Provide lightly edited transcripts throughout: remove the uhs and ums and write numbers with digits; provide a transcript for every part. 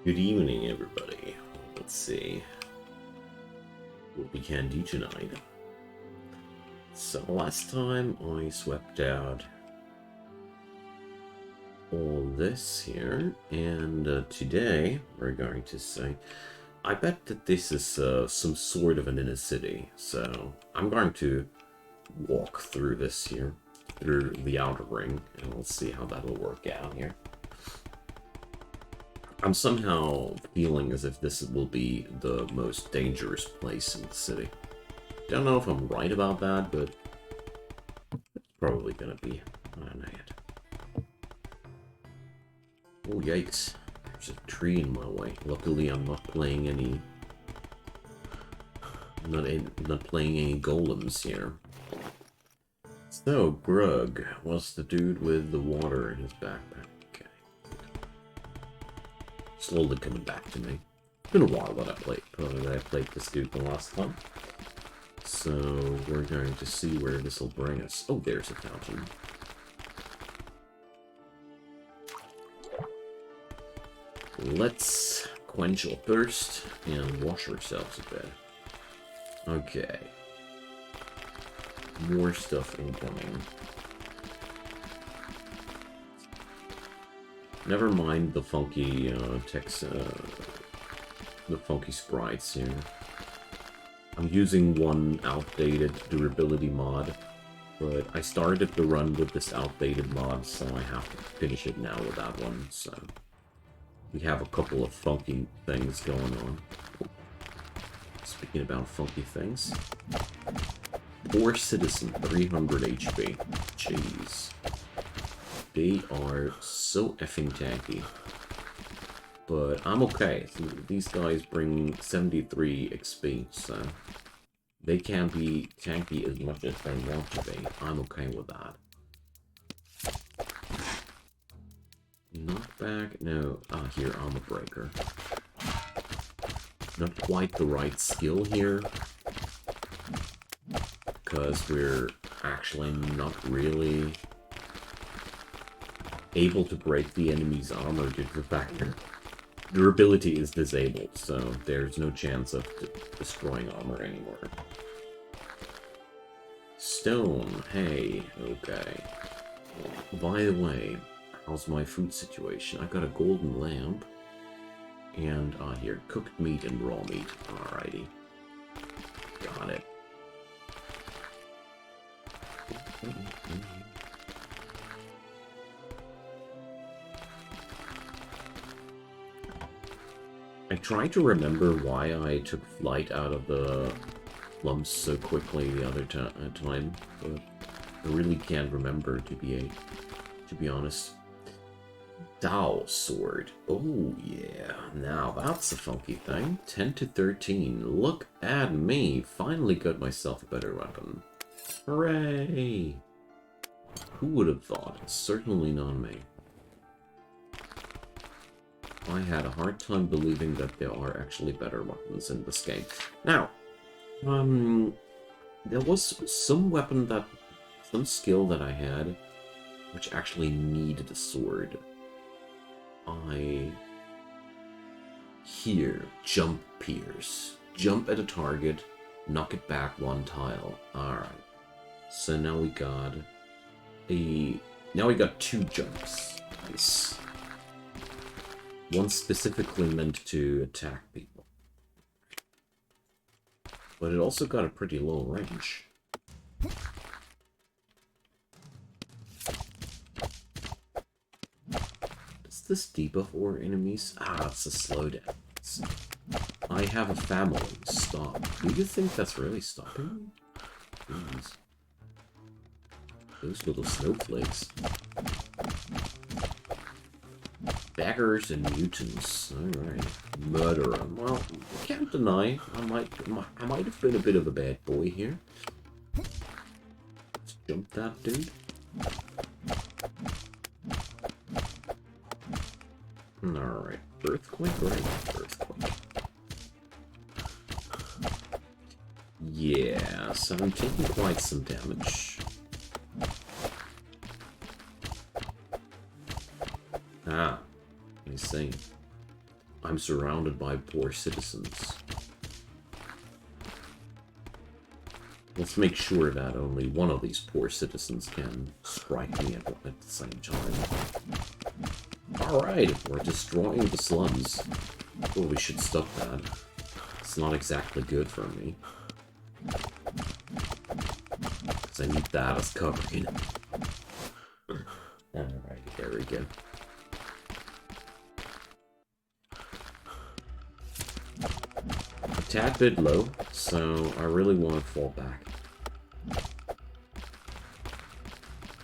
Good evening, everybody. Let's see what we can do tonight. So last time I swept out all this here, and today we're going to say, I bet that this is some sort of an inner city. So I'm going to walk through this here, through the outer ring, and we'll see how that'll work out here. I'm somehow feeling as if this will be the most dangerous place in the city. Don't know if I'm right about that, but it's probably gonna be. I don't know yet. Oh, yikes. There's a tree in my way. Luckily, I'm not playing any... Not playing any golems here. So, Grug was the dude with the water in his backpack. Slowly coming back to me. It's been a while that I played this dude the last time. So we're going to see where this will bring us. Oh, there's a fountain. Let's quench our thirst and wash ourselves a bit. Okay. More stuff incoming. Never mind the funky the funky sprites here. I'm using one outdated durability mod, but I started the run with this outdated mod, so I have to finish it now with that one. So we have a couple of funky things going on. Speaking about funky things, poor citizen, 300 HP. Jeez. They are so effing tanky. But I'm okay. These guys bring 73 XP, so they can be tanky as much as they want to be. I'm okay with that. Knockback? No. Ah, here, Armor Breaker. Not quite the right skill here. Because we're actually not really able to break the enemy's armor due to the fact that durability is disabled, so there's no chance of destroying armor anymore. Stone, hey, okay. By the way, how's my food situation? I got a golden lamp, and here, cooked meat and raw meat. Alrighty. Got it. I tried to remember why I took flight out of the lumps so quickly the other time, but I really can't remember, to be honest. Dao sword. Oh yeah, now that's a funky thing. 10 to 13. Look at me! Finally got myself a better weapon. Hooray! Who would have thought? Certainly not me. I had a hard time believing that there are actually better weapons in this game. Now, there was some skill that I had, which actually needed a sword. Here, jump pierce. Jump at a target, knock it back one tile. Alright. So now we got two jumps. Nice. One specifically meant to attack people. But it also got a pretty low range. Does this debuff or enemies? Ah, it's a slowdown. I have a family. Stop. Do you think that's really stopping me? Please. Those little snowflakes. Beggars and mutants. Alright. Murderer. Well, I can't deny I might have been a bit of a bad boy here. Let's jump that dude. Alright. Earthquake, right? Earthquake. Yeah, so I'm taking quite some damage. Ah, I see. I'm surrounded by poor citizens. Let's make sure that only one of these poor citizens can strike me at the same time. Alright, we're destroying the slums. Well, we should stop that. It's not exactly good for me. Because I need that as cover, you know. Alright, there we go. A tad bit low, so I really want to fall back.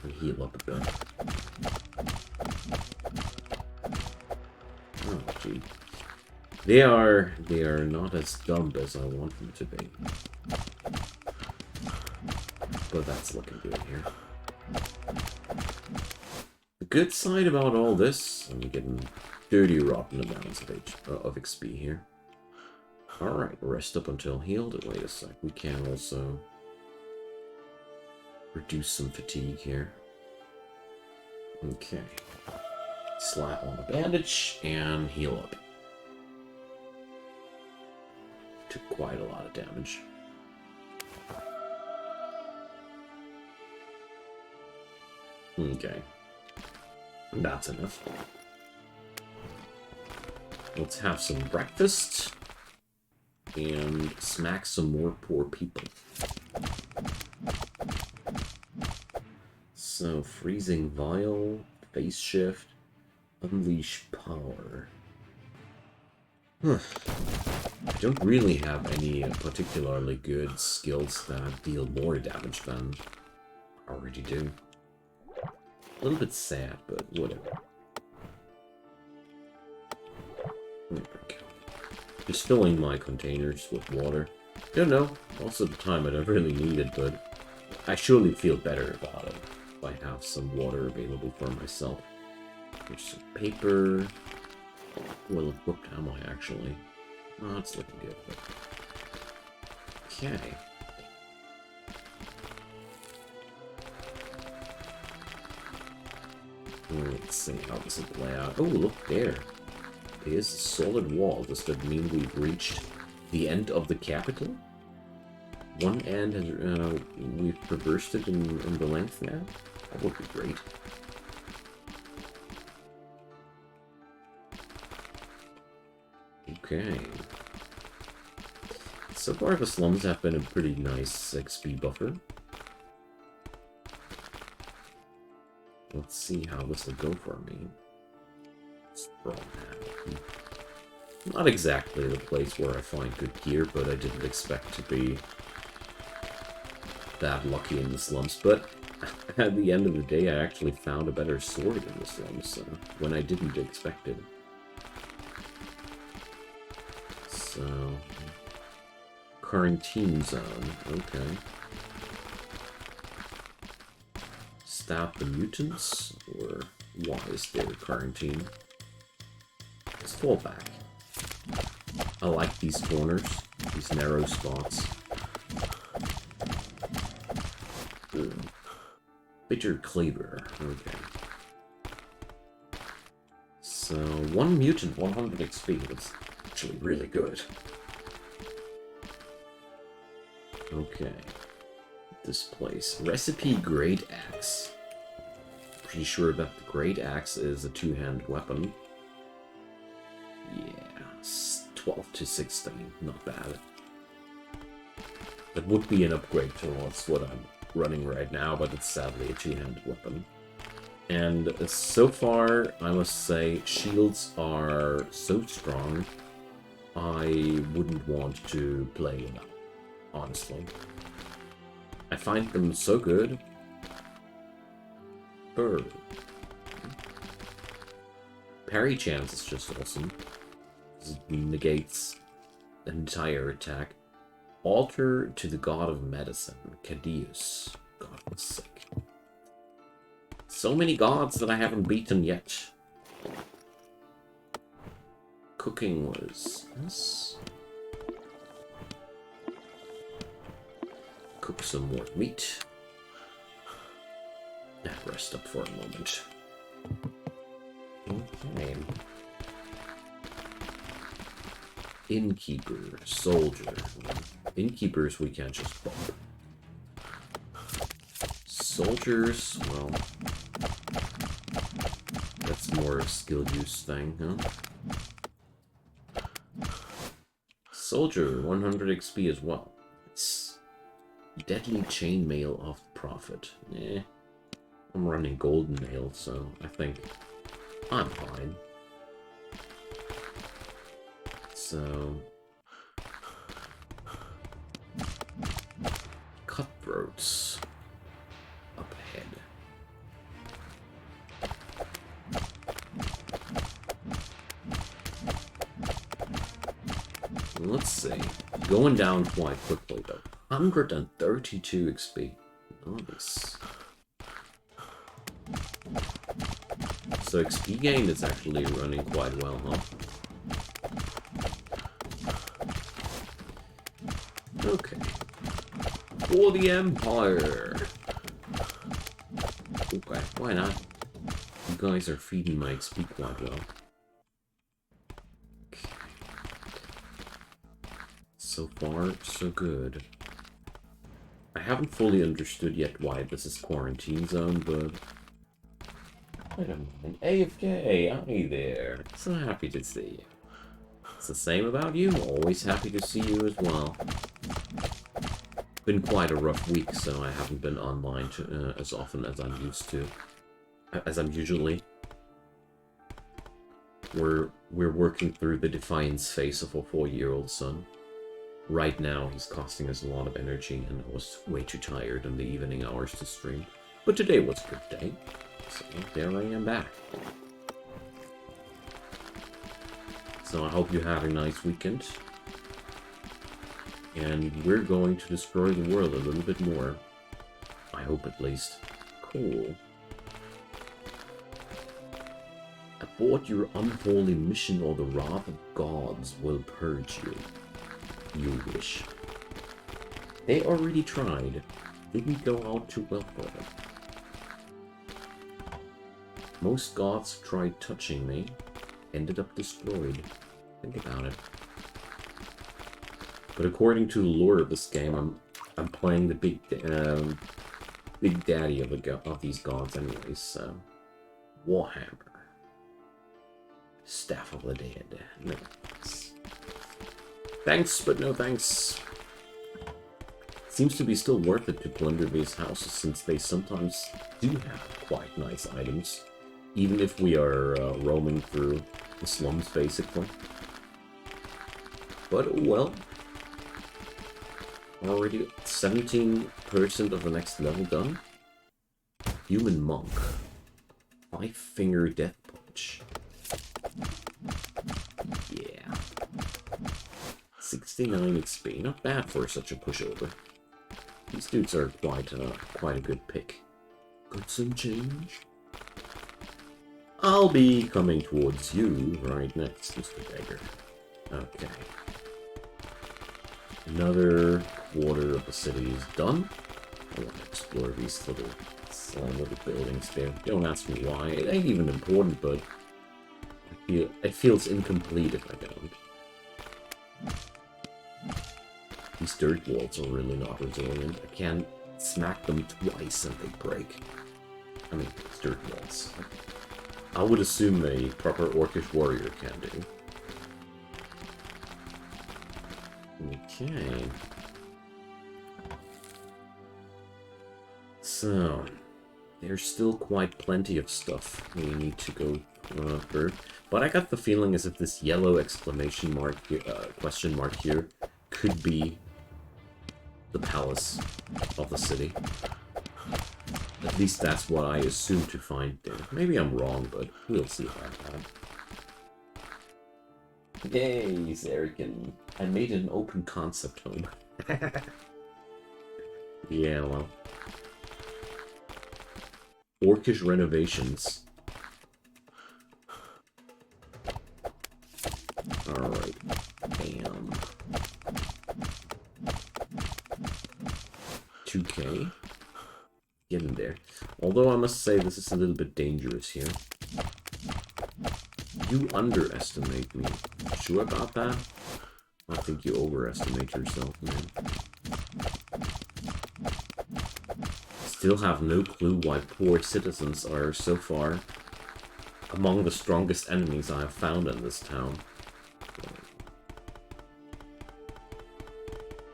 And heal up a bit. Oh, gee. They are not as dumb as I want them to be. But that's looking good here. The good side about all this, I'm getting dirty rotten amounts of XP here. Alright, rest up until healed. Wait a sec, we can also reduce some fatigue here. Okay. Slap on the bandage and heal up. Took quite a lot of damage. Okay. That's enough. Let's have some breakfast. And smack some more poor people. So, freezing vial, phase shift, unleash power. I don't really have any particularly good skills that deal more damage than I already do. A little bit sad, but whatever. There we go. Just filling my containers with water. Don't know, most of the time I don't really need it, but I surely feel better about it if I have some water available for myself. There's some paper. Well-equipped ammo, actually. Oh, it's looking good. But... okay. Let's see how this will play out. Oh, look there. There's a solid wall. Does that mean we've reached the end of the capital? One end has, we've traversed it in the length now? That would be great. Okay. So far the slums have been a pretty nice XP buffer. Let's see how this will go for me. Not exactly the place where I find good gear, but I didn't expect to be that lucky in the slums. But at the end of the day, I actually found a better sword in the slums when I didn't expect it. So, quarantine zone, okay. Stop the mutants, or why is there quarantine? Let's fall back. I like these corners, these narrow spots. Bitter Cleaver, okay. So, 1 mutant, 100 XP, that's actually really good. Okay. This place. Recipe Great Axe. Pretty sure that the Great Axe is a two-handed weapon. Yeah, 12 to 16, not bad. That would be an upgrade towards what I'm running right now, but it's sadly a two-handed weapon. And so far, I must say, shields are so strong, I wouldn't want to play them, honestly. I find them so good. Brr. Parry chance is just awesome. It negates an entire attack. Altar to the god of medicine, Cadeus. God, was sick. So many gods that I haven't beaten yet. Cooking was this. Cook some more meat. Rest up for a moment. Okay. Innkeeper, soldier. Innkeepers we can't just bump. Soldiers, well, that's more a skill use thing, huh? Soldier, 100 XP as well. It's deadly chainmail of profit. Eh, I'm running golden mail, so I think I'm fine. So, cutthroats up ahead. Let's see. Going down quite quickly though. 132 XP. Nice. So XP gain is actually running quite well, huh? Okay. For the Empire! Okay, why not? You guys are feeding my XP quite well. Okay. So far, so good. I haven't fully understood yet why this is quarantine zone, but... I don't mind. AFK, hi there. So happy to see you. It's the same about you. Always happy to see you as well. Been quite a rough week, so I haven't been online as often as I'm used to. As I'm usually. We're working through the defiance phase of a 4-year-old son. Right now, he's costing us a lot of energy, and I was way too tired in the evening hours to stream. But today was a good day, so there I am back. So I hope you have a nice weekend. And we're going to destroy the world a little bit more. I hope at least. Cool. Abort your unholy mission or the wrath of gods will purge you. You wish. They already tried. Didn't go out too well for them. Most gods tried touching me. Ended up destroyed. Think about it. But according to the lore of this game, I'm playing the big daddy of these gods anyways. So Warhammer, Staff of the Dead. No thanks. Thanks, but no thanks. Seems to be still worth it to plunder these houses, since they sometimes do have quite nice items, even if we are roaming through the slums, basically. But well. Already 17% of the next level done. Human Monk. 5-finger death punch. Yeah. 69 XP. Not bad for such a pushover. These dudes are quite a good pick. Got some change? I'll be coming towards you right next, Mr. Beggar. Okay. Another quarter of the city is done. I want to explore these little buildings there. Don't ask me why. It ain't even important, but it feels incomplete if I don't. These dirt walls are really not resilient. I can't smack them twice and they break. I mean, it's dirt walls. I would assume a proper orcish warrior can do. Okay. So, there's still quite plenty of stuff we need to go through. But I got the feeling as if this yellow exclamation mark, question mark here, could be the palace of the city. At least that's what I assume to find there. Maybe I'm wrong, but we'll see about that. Yay, Zerikin. I made an open concept home. Yeah, well. Orcish renovations. Alright. Bam. 2K. Get in there. Although I must say this is a little bit dangerous here. You underestimate me. Sure about that? I think you overestimate yourself, man. Still have no clue why poor citizens are so far among the strongest enemies I have found in this town.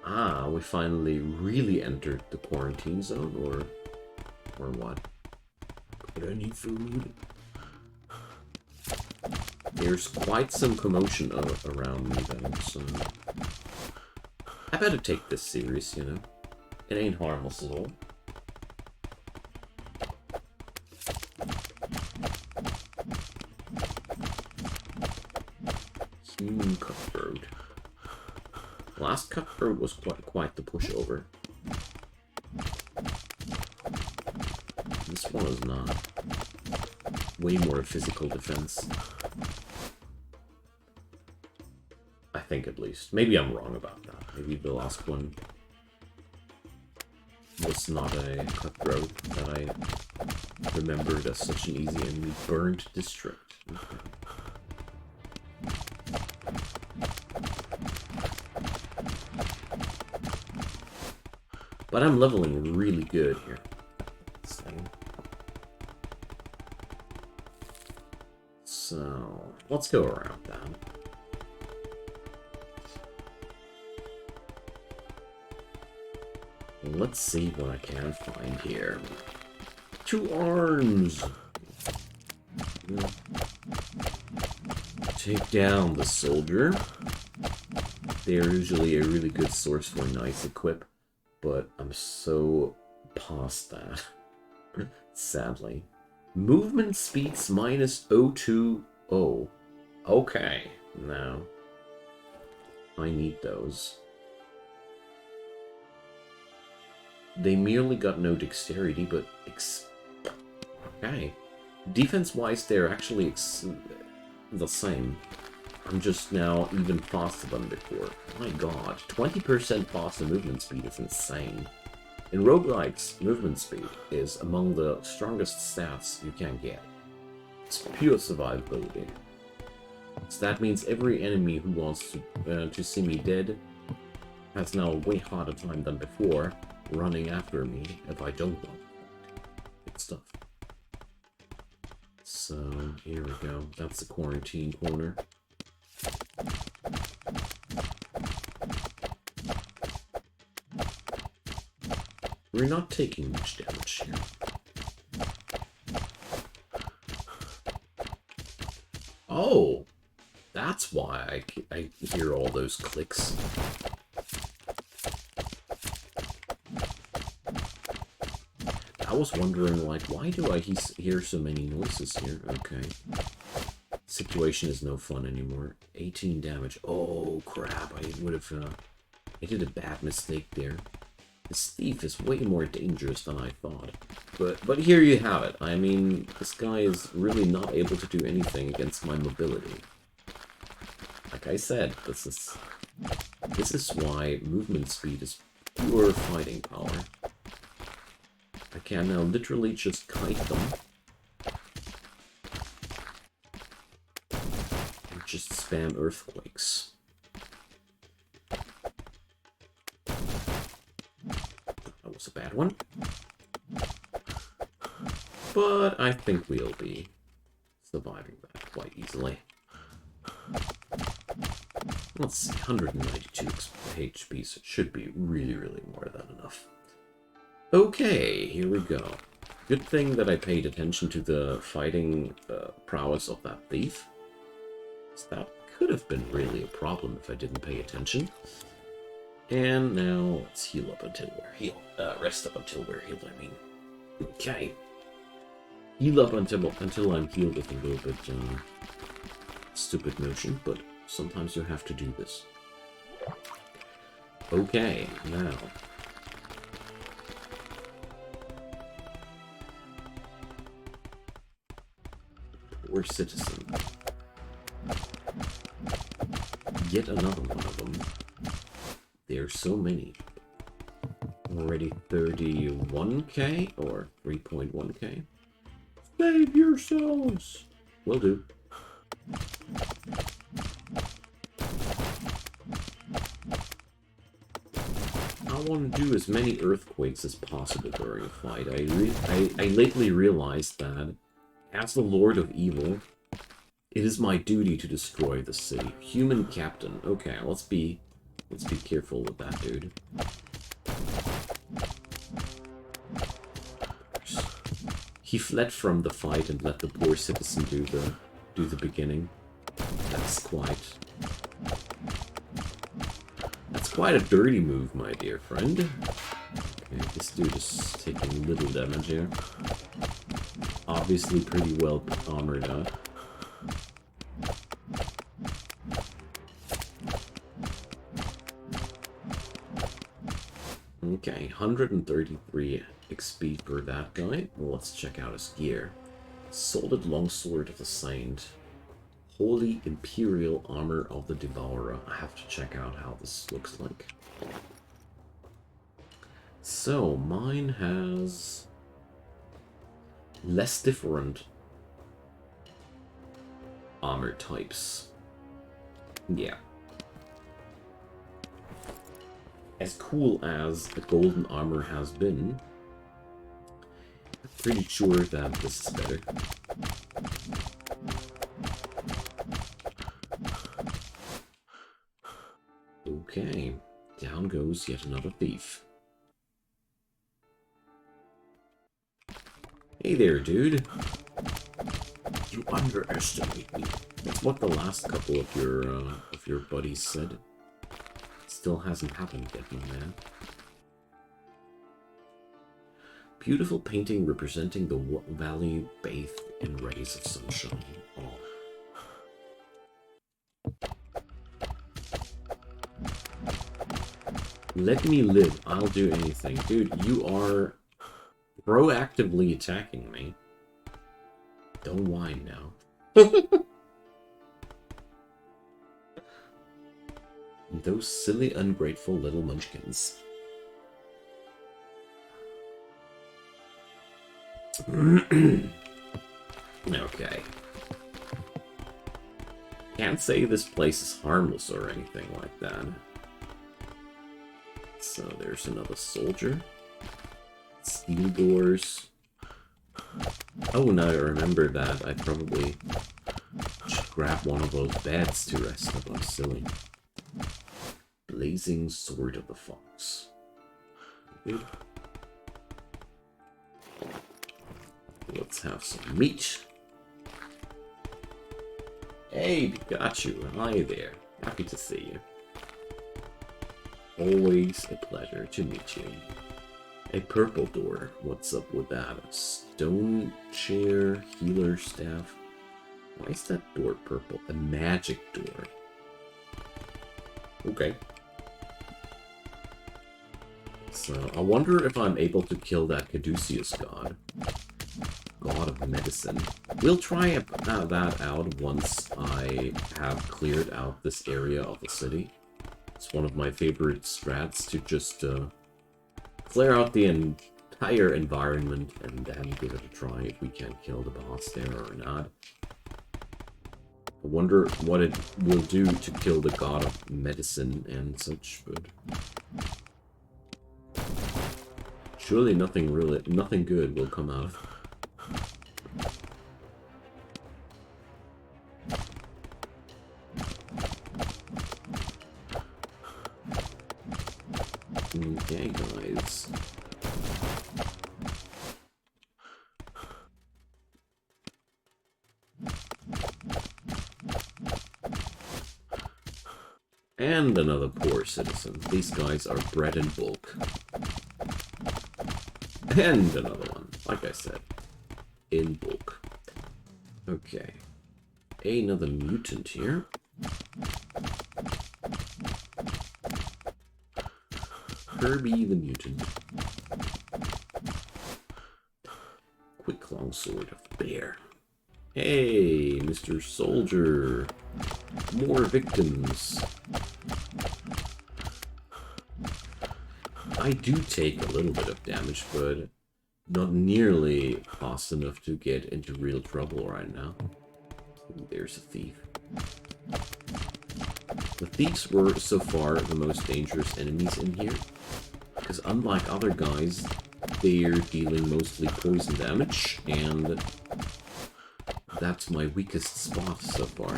Ah, we finally really entered the quarantine zone, or what? But I need food. There's quite some commotion around me, though, so I better take this serious, you know? It ain't harmless at all. Human cutthroat. Last cutthroat was quite the pushover. This one is not. Way more physical defense. I think, at least. Maybe I'm wrong about that. Maybe the last one was not a cutthroat that I remembered as such an easy enemy. Burned district. Okay. But I'm leveling really good here. So, let's go around then. Let's see what I can find here. 2 arms! Take down the soldier. They're usually a really good source for a nice equip, but I'm so past that. Sadly. Movement speeds minus 020. Okay, now I need those. They merely got no dexterity, but okay. Defense-wise, they're actually the same. I'm just now even faster than before. My god, 20% faster movement speed is insane. In roguelikes, movement speed is among the strongest stats you can get. It's pure survivability. So that means every enemy who wants to see me dead has now a way harder time than before running after me if I don't want to. Good stuff. So, here we go. That's the quarantine corner. We're not taking much damage here. Oh! That's why I hear all those clicks. I was wondering, like, why do I hear so many noises here? Okay. Situation is no fun anymore. 18 damage. Oh, crap. I would have... I did a bad mistake there. This thief is way more dangerous than I thought. But here you have it. I mean, this guy is really not able to do anything against my mobility. Like I said, this is why movement speed is pure fighting power. I can now literally just kite them. And just spam earthquakes. That was a bad one. But I think we'll be surviving that quite easily. Let's see, 192 HP should be really, really more than enough. Okay, here we go. Good thing that I paid attention to the fighting prowess of that thief. That could have been really a problem if I didn't pay attention. And now let's heal up until we're healed. Rest up until we're healed, I mean. Okay. Heal up until I'm healed is a little bit stupid notion, but sometimes you have to do this. Okay, now. Poor citizen. Yet another one of them. There's so many. Already 31k or 3.1k. Save yourselves! Will do. want to do as many earthquakes as possible during a fight. I lately realized that, as the Lord of Evil, it is my duty to destroy the city. Human captain. Okay, let's be careful with that, dude. He fled from the fight and let the poor citizen do the beginning. That's quite a dirty move, my dear friend. Okay, this dude is taking little damage here. Obviously pretty well armored up. Okay, 133 XP for that guy. Well, let's check out his gear. Solid Longsword of the Saint. Holy Imperial Armor of the Devourer. I have to check out how this looks like. So, mine has less different armor types. Yeah. As cool as the golden armor has been, I'm pretty sure that this is better. Okay, down goes yet another thief. Hey there, dude. You underestimate me. That's what the last couple of your buddies said. Still hasn't happened yet, my man. Beautiful painting representing the valley bathed in rays of sunshine. Oh. Let me live. I'll do anything. Dude, you are proactively attacking me. Don't whine now. Those silly, ungrateful little munchkins. Okay. Can't say this place is harmless or anything like that. So there's another soldier. Steel doors. Oh, now I remember that. I probably should grab one of those beds to rest up. I'm silly. Blazing Sword of the Fox. Good. Let's have some meat. Hey, Pikachu. Hi there. Happy to see you. Always a pleasure to meet you. A purple door. What's up with that? A stone chair, healer staff. Why is that door purple? A magic door. Okay. So, I wonder if I'm able to kill that Caduceus god. God of medicine. We'll try that out once I have cleared out this area of the city. It's one of my favorite strats to just clear out the entire environment and then give it a try if we can kill the boss there or not. I wonder what it will do to kill the god of medicine and such, but surely nothing good will come out of it. Okay, guys. And another poor citizen. These guys are bred in bulk. And another one, like I said, in bulk. Okay. Another mutant here. Kirby the mutant. Quick longsword of the bear. Hey, Mr. Soldier. More victims. I do take a little bit of damage, but not nearly fast enough to get into real trouble right now. There's a thief. The thieves were, so far, the most dangerous enemies in here. Because unlike other guys, they're dealing mostly poison damage, and that's my weakest spot so far.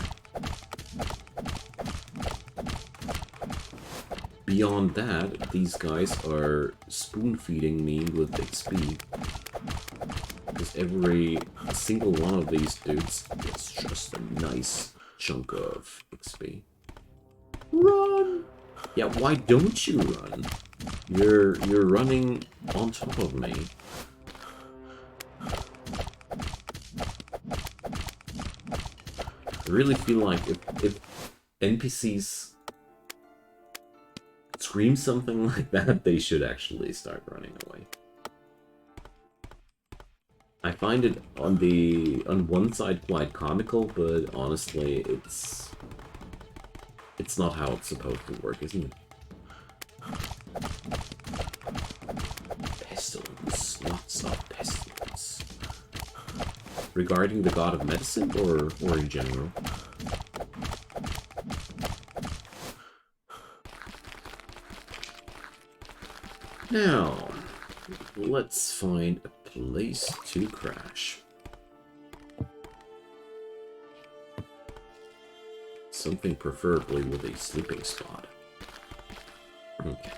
Beyond that, these guys are spoon-feeding me with XP. Because every single one of these dudes gets just a nice chunk of XP. Run! Yeah, why don't you run? You're running on top of me. I really feel like if NPCs scream something like that, they should actually start running away. I find it on one side quite comical, but honestly, it's not how it's supposed to work, isn't it? Pestilence, lots of pestilence. Regarding the god of medicine, or in general? Now, let's find a place to crash. Something preferably with a sleeping spot. Okay.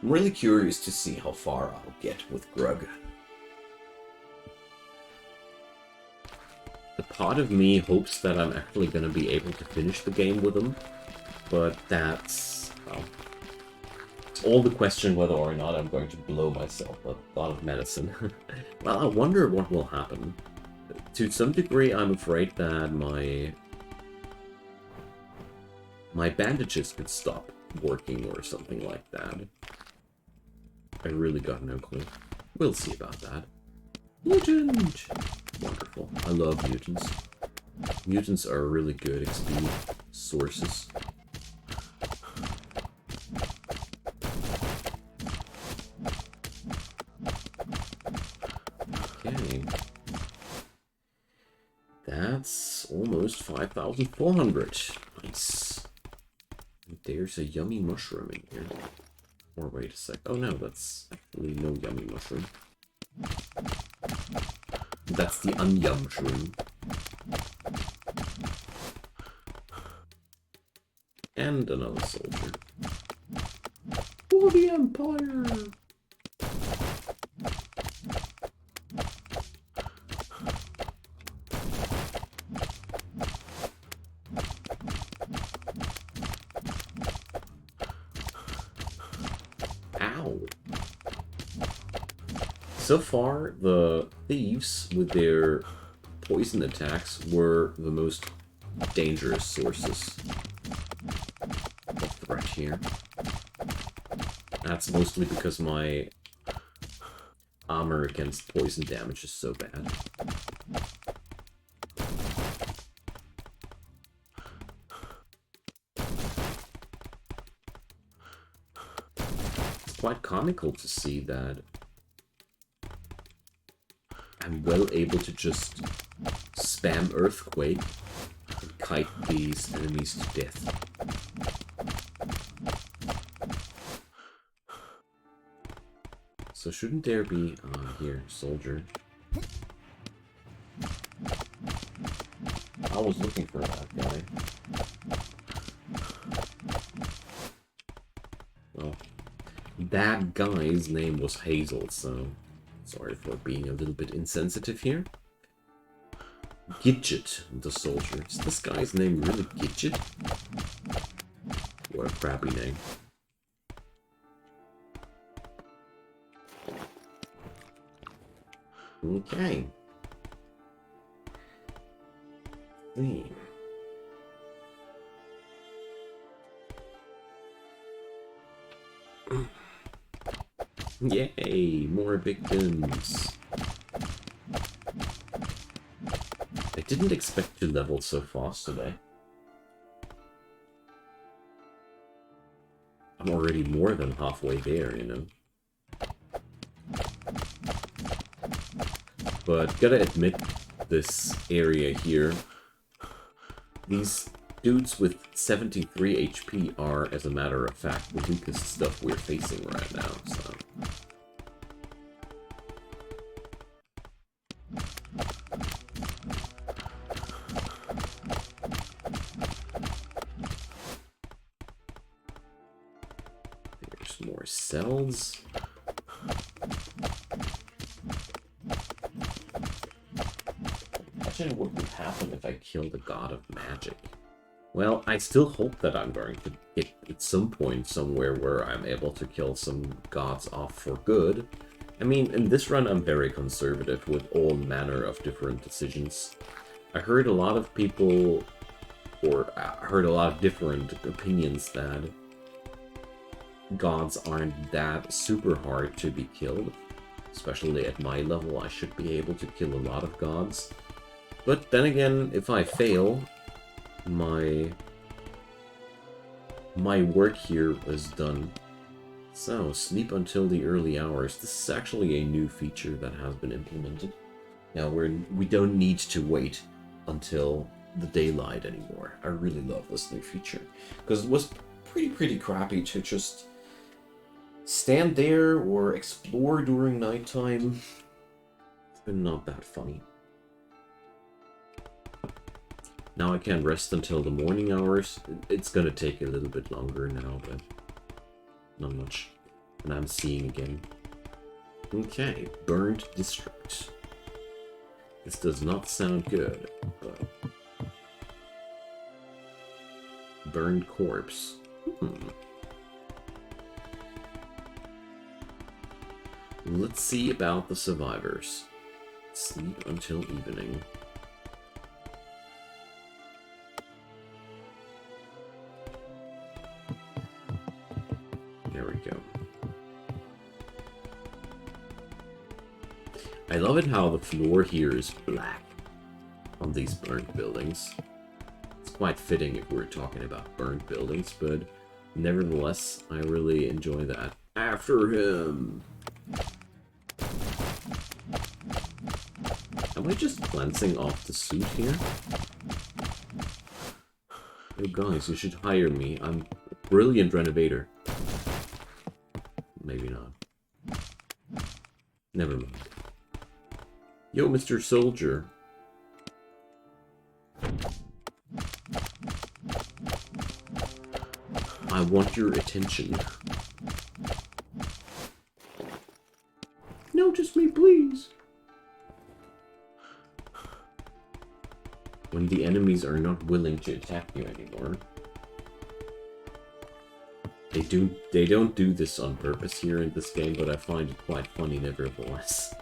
I'm really curious to see how far I'll get with Grug. A part of me hopes that I'm actually going to be able to finish the game with him, but that's... well, it's all the question whether or not I'm going to blow myself a lot of medicine. Well, I wonder what will happen. To some degree, I'm afraid that my bandages could stop working or something like that. I really got no clue. We'll see about that. Mutant! Wonderful. I love mutants. Mutants are really good XP sources. Okay. That's almost 5,400. Nice. There's a yummy mushroom in here. Or wait a sec. Oh no, that's actually no yummy mushroom. That's the unyum shroom. And another soldier. For the Empire! Ow! So far, the thieves with their poison attacks were the most dangerous sources of threat here. That's mostly because my armor against poison damage is so bad. It's quite comical to see that I'm well able to just spam Earthquake and kite these enemies to death. So shouldn't there be... here, soldier. I was looking for that guy. Well, that guy's name was Hazel, so... sorry for being a little bit insensitive here. Gidget, the soldier. Is this guy's name really Gidget? What a crappy name. Okay. Yay, more victims. I didn't expect to level so fast today. I'm already more than halfway there, you know. But gotta admit, this area here, these Dudes with 73 HP are, as a matter of fact, the weakest stuff we're facing right now, so... There's more cells. Imagine what would happen if I killed a god of magic. Well, I still hope that I'm going to get at some point somewhere where I'm able to kill some gods off for good. I mean, in this run I'm very conservative with all manner of different decisions. I heard a lot of people, or heard a lot of different opinions that gods aren't that super hard to be killed. Especially at my level, I should be able to kill a lot of gods. But then again, if I fail, my work here was done. So, sleep until the early hours. This is actually a new feature that has been implemented. Now we don't need to wait until the daylight anymore. I really love this new feature, because it was pretty crappy to just stand there or explore during nighttime. It's been not that funny. Now I can rest until the morning hours. It's gonna take a little bit longer now, but not much. And I'm seeing again. Okay, burned district. This does not sound good, but... Burned corpse. Let's see about the survivors. Sleep until evening. There we go. I love it how the floor here is black on these burnt buildings. It's quite fitting if we're talking about burnt buildings, but nevertheless, I really enjoy that. After him! Am I just glancing off the suit here? Oh guys, you should hire me. I'm a brilliant renovator. Maybe not. Never mind. Yo, Mr. Soldier. I want your attention. Notice me, please. When the enemies are not willing to attack you anymore. They don't do this on purpose here in this game, but I find it quite funny nevertheless.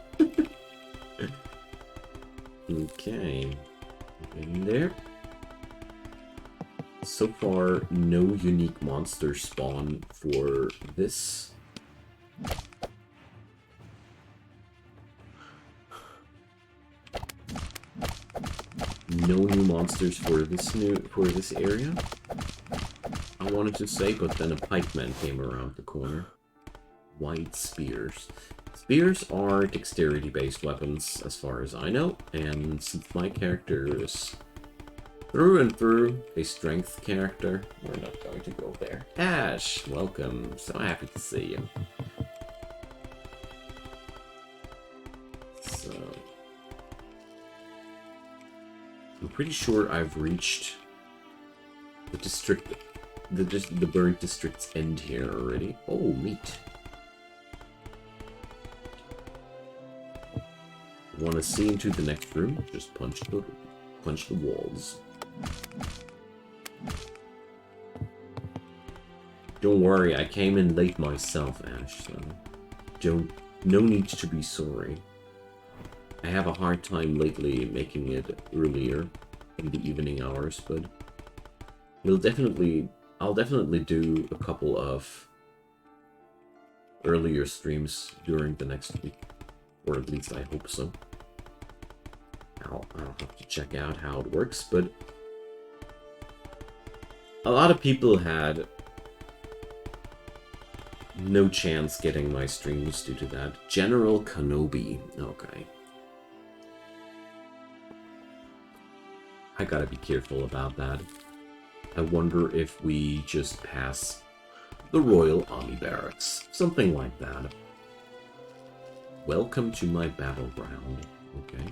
Okay. In there. So far, no unique monsters spawn for this. No new monsters for this area. I wanted to say, but then a pikeman came around the corner. White spears. Spears are dexterity-based weapons, as far as I know, and since my character is through and through a strength character, we're not going to go there. Ash, welcome. So happy to see you. So, I'm pretty sure I've reached the district, the burnt district's end here already. Oh, meat. Want to see into the next room? Just punch the walls. Don't worry, I came in late myself, Ash, so no need to be sorry. I have a hard time lately making it earlier in the evening hours, but I'll definitely do a couple of earlier streams during the next week, or at least I hope so. I'll have to check out how it works, but a lot of people had no chance getting my streams due to that. General Kenobi. Okay. I gotta be careful about that. I wonder if we just pass the Royal Army Barracks. Something like that. Welcome to my battleground. Okay.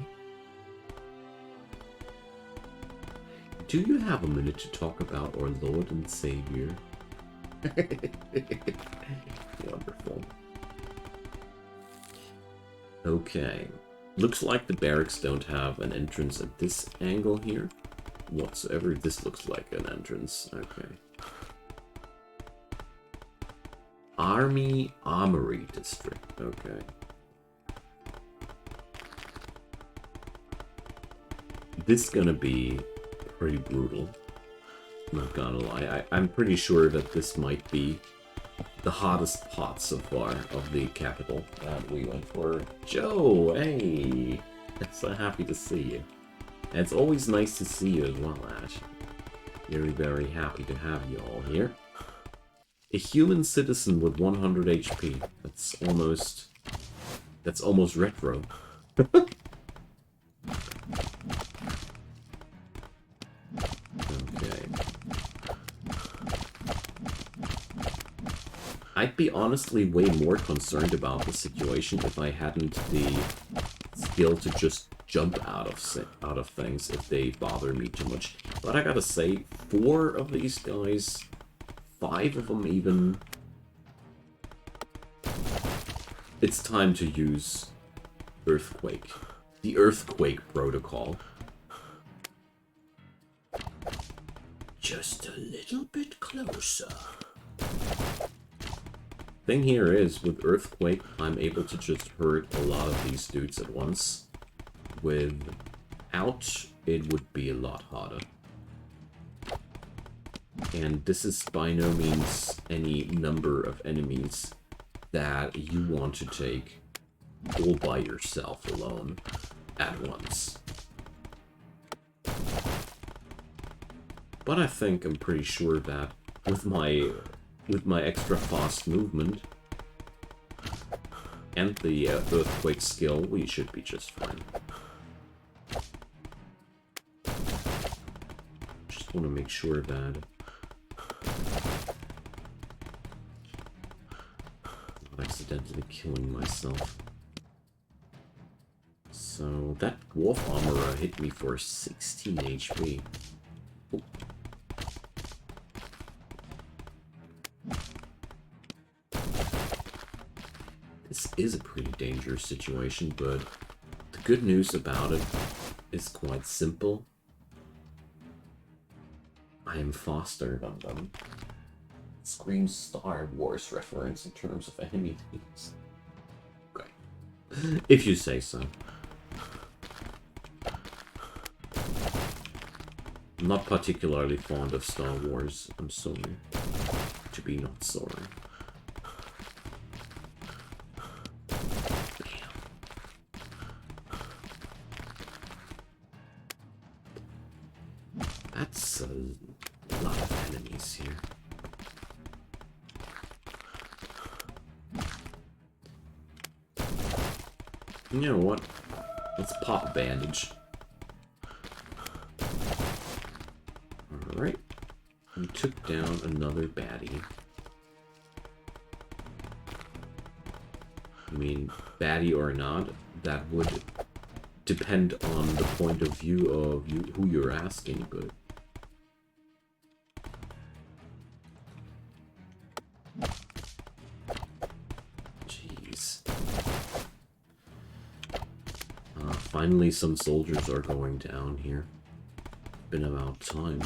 Do you have a minute to talk about our Lord and Savior? Wonderful. Okay. Looks like the barracks don't have an entrance at this angle here. Whatsoever. This looks like an entrance. Okay. Armory district. Okay. This is gonna be pretty brutal. I'm not gonna lie. I'm pretty sure that this might be the hottest pot so far of the capital that we went for. Joe, hey! I'm so happy to see you. And it's always nice to see you as well, Ash. Very, very happy to have you all here. A human citizen with 100 HP. That's almost retro. Okay. I'd be honestly way more concerned about the situation if I hadn't the skill to just jump out of things if they bother me too much. But I gotta say, 4 of these guys, 5 of them even, it's time to use Earthquake. The Earthquake protocol. Just a little bit closer. Thing here is, with Earthquake, I'm able to just hurt a lot of these dudes at once. Without, it would be a lot harder. And this is by no means any number of enemies that you want to take all by yourself alone at once. But I think I'm pretty sure that with my extra fast movement and the Earthquake skill, we should be just fine. Just want to make sure that I'm not accidentally killing myself. So that Dwarf Armorer hit me for 16 HP. Oh. This is a pretty dangerous situation, but the good news about it is quite simple. I am faster than them. Screams Star Wars reference in terms of enemy teams. Okay. If you say so. I'm not particularly fond of Star Wars, I'm sorry. To be not sorry. That's a lot of enemies here. You know what? Let's pop bandage. Alright. We took down another baddie. I mean, baddie or not, that would depend on the point of view of who you're asking, but jeez. Finally some soldiers are going down here. Been about time.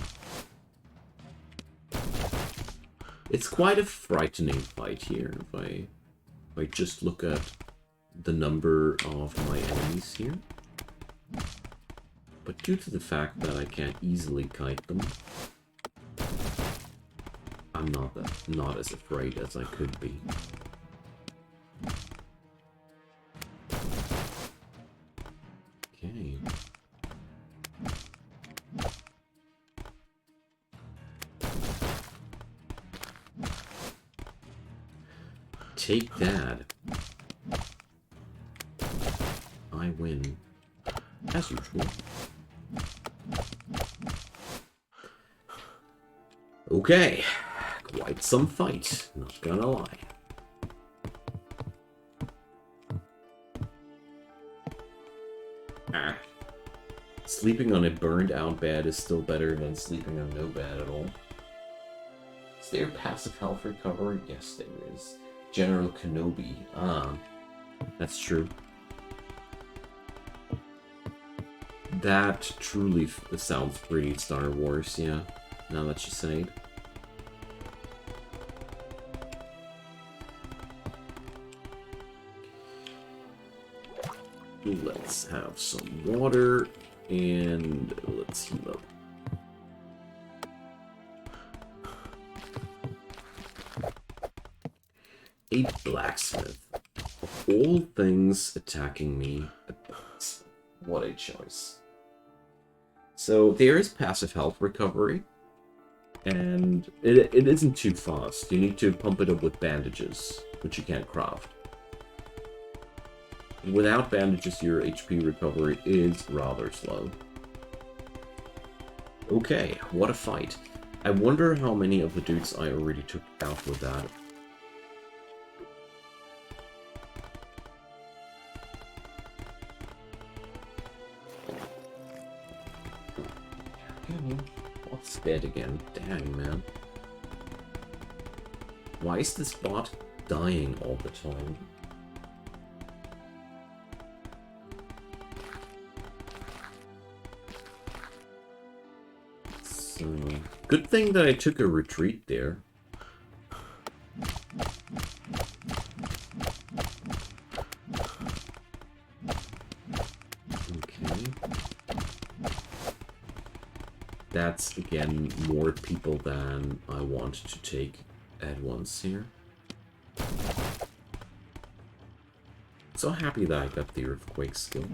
It's quite a frightening fight here if I just look at the number of my enemies here. But due to the fact that I can't easily kite them, I'm not as afraid as I could be. Okay. Take that. I win. As usual. Okay, quite some fight, not gonna lie. Sleeping on a burned out bed is still better than sleeping on no bed at all. Is there passive health recovery? Yes, there is. General Kenobi. Ah, that's true. That truly sounds pretty Star Wars, yeah. Now that you say it. Let's have some water, and let's heal up. A blacksmith. Of all things attacking me, what a choice. So there is passive health recovery, and it isn't too fast. You need to pump it up with bandages, which you can't craft. Without bandages, your HP recovery is rather slow. Okay, what a fight. I wonder how many of the dudes I already took out with that. What's dead again? Dang, man. Why is this bot dying all the time? So, good thing that I took a retreat there. Okay. That's, again, more people than I want to take at once here. So happy that I got the earthquake skill.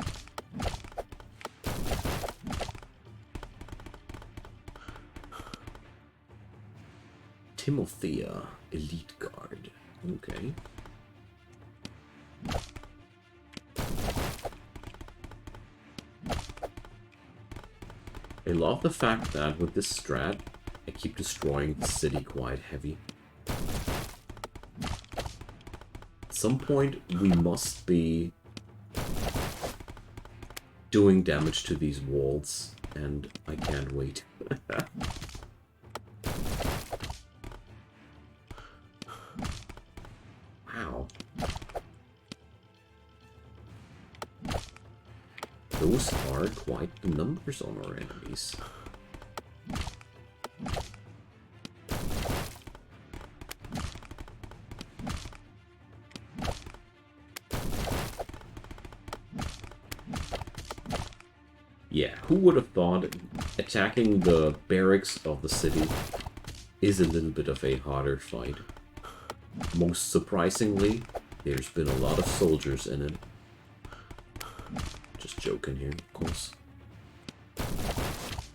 Timothea, Elite Guard. Okay. I love the fact that with this strat, I keep destroying the city quite heavy. At some point, we must be doing damage to these walls, and I can't wait. Wow. Those are quite the numbers on our enemies. Yeah, who would have thought attacking the barracks of the city is a little bit of a harder fight. Most surprisingly, there's been a lot of soldiers in it. Just joking here, of course.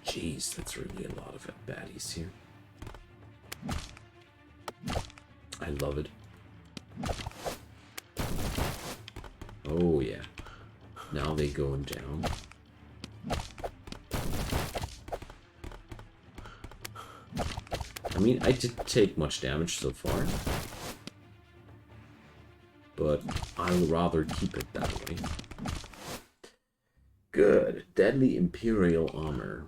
Jeez, that's really a lot of baddies here. I love it. Oh yeah. Now they going down. I mean, I didn't take much damage so far. But I'll rather keep it that way. Good. Deadly Imperial Armor.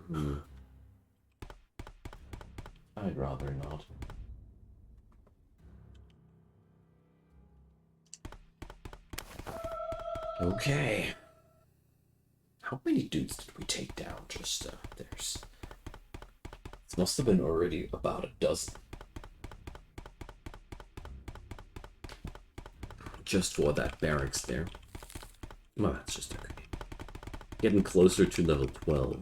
I'd rather not. Okay. How many dudes did we take down? Just, there's... It must have been already about a dozen. Just for that barracks there. Well, that's just okay. Getting closer to level 12.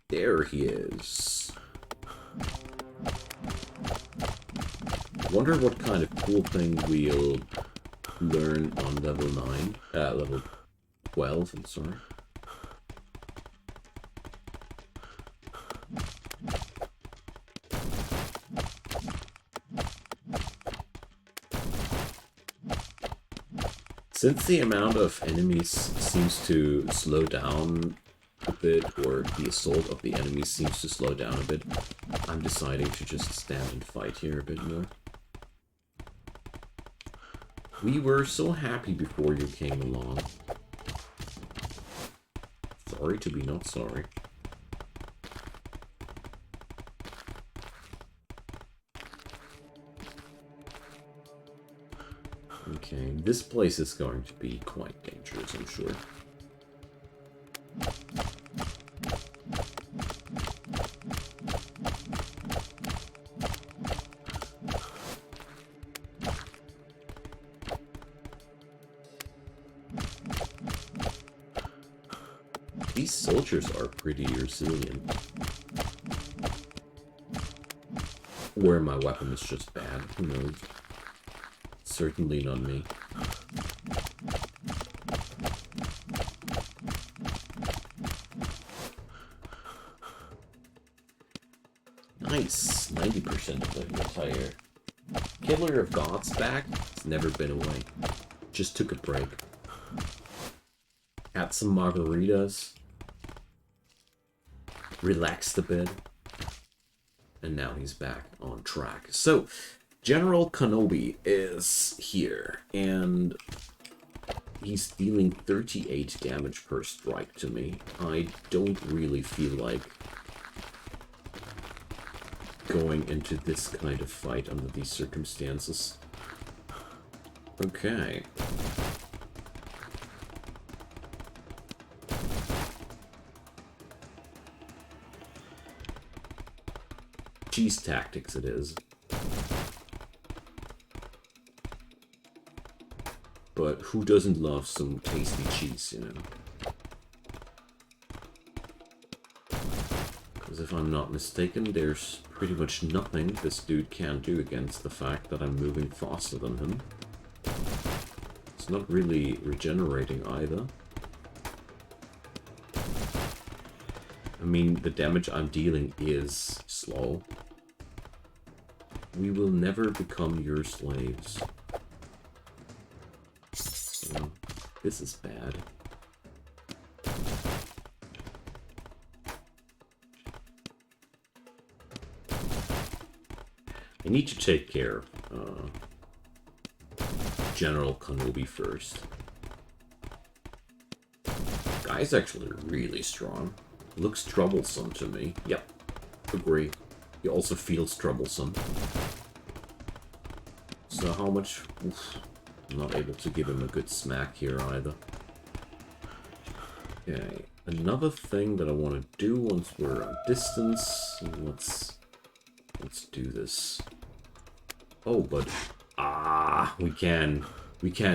There he is. Wonder what kind of cool thing we'll learn on level 9. Level 12, I'm sorry. Since the amount of enemies seems to slow down a bit, or the assault of the enemies seems to slow down a bit, I'm deciding to just stand and fight here a bit more. We were so happy before you came along. Sorry to be not sorry. Okay, this place is going to be quite dangerous, I'm sure. These soldiers are pretty resilient. Or my weapon is just bad, who knows? Certainly not me. Nice! 90% of the entire Killer of Gods back. It's never been away. Just took a break. Had some margaritas. Relaxed a bit. And now he's back on track. So, General Kenobi is here. And he's dealing 38 damage per strike to me. I don't really feel like going into this kind of fight under these circumstances. Okay. Cheese tactics it is. But who doesn't love some tasty cheese, you know? Because if I'm not mistaken, there's pretty much nothing this dude can do against the fact that I'm moving faster than him. It's not really regenerating either. I mean, the damage I'm dealing is slow. We will never become your slaves. So, this is bad. I need to take care of General Kenobi first. Guy's actually really strong. Looks troublesome to me. Yep, agree. He also feels troublesome. So how much... Oof, I'm not able to give him a good smack here either. Okay, another thing that I want to do once we're on distance. Let's do this. Oh, but... Ah, we can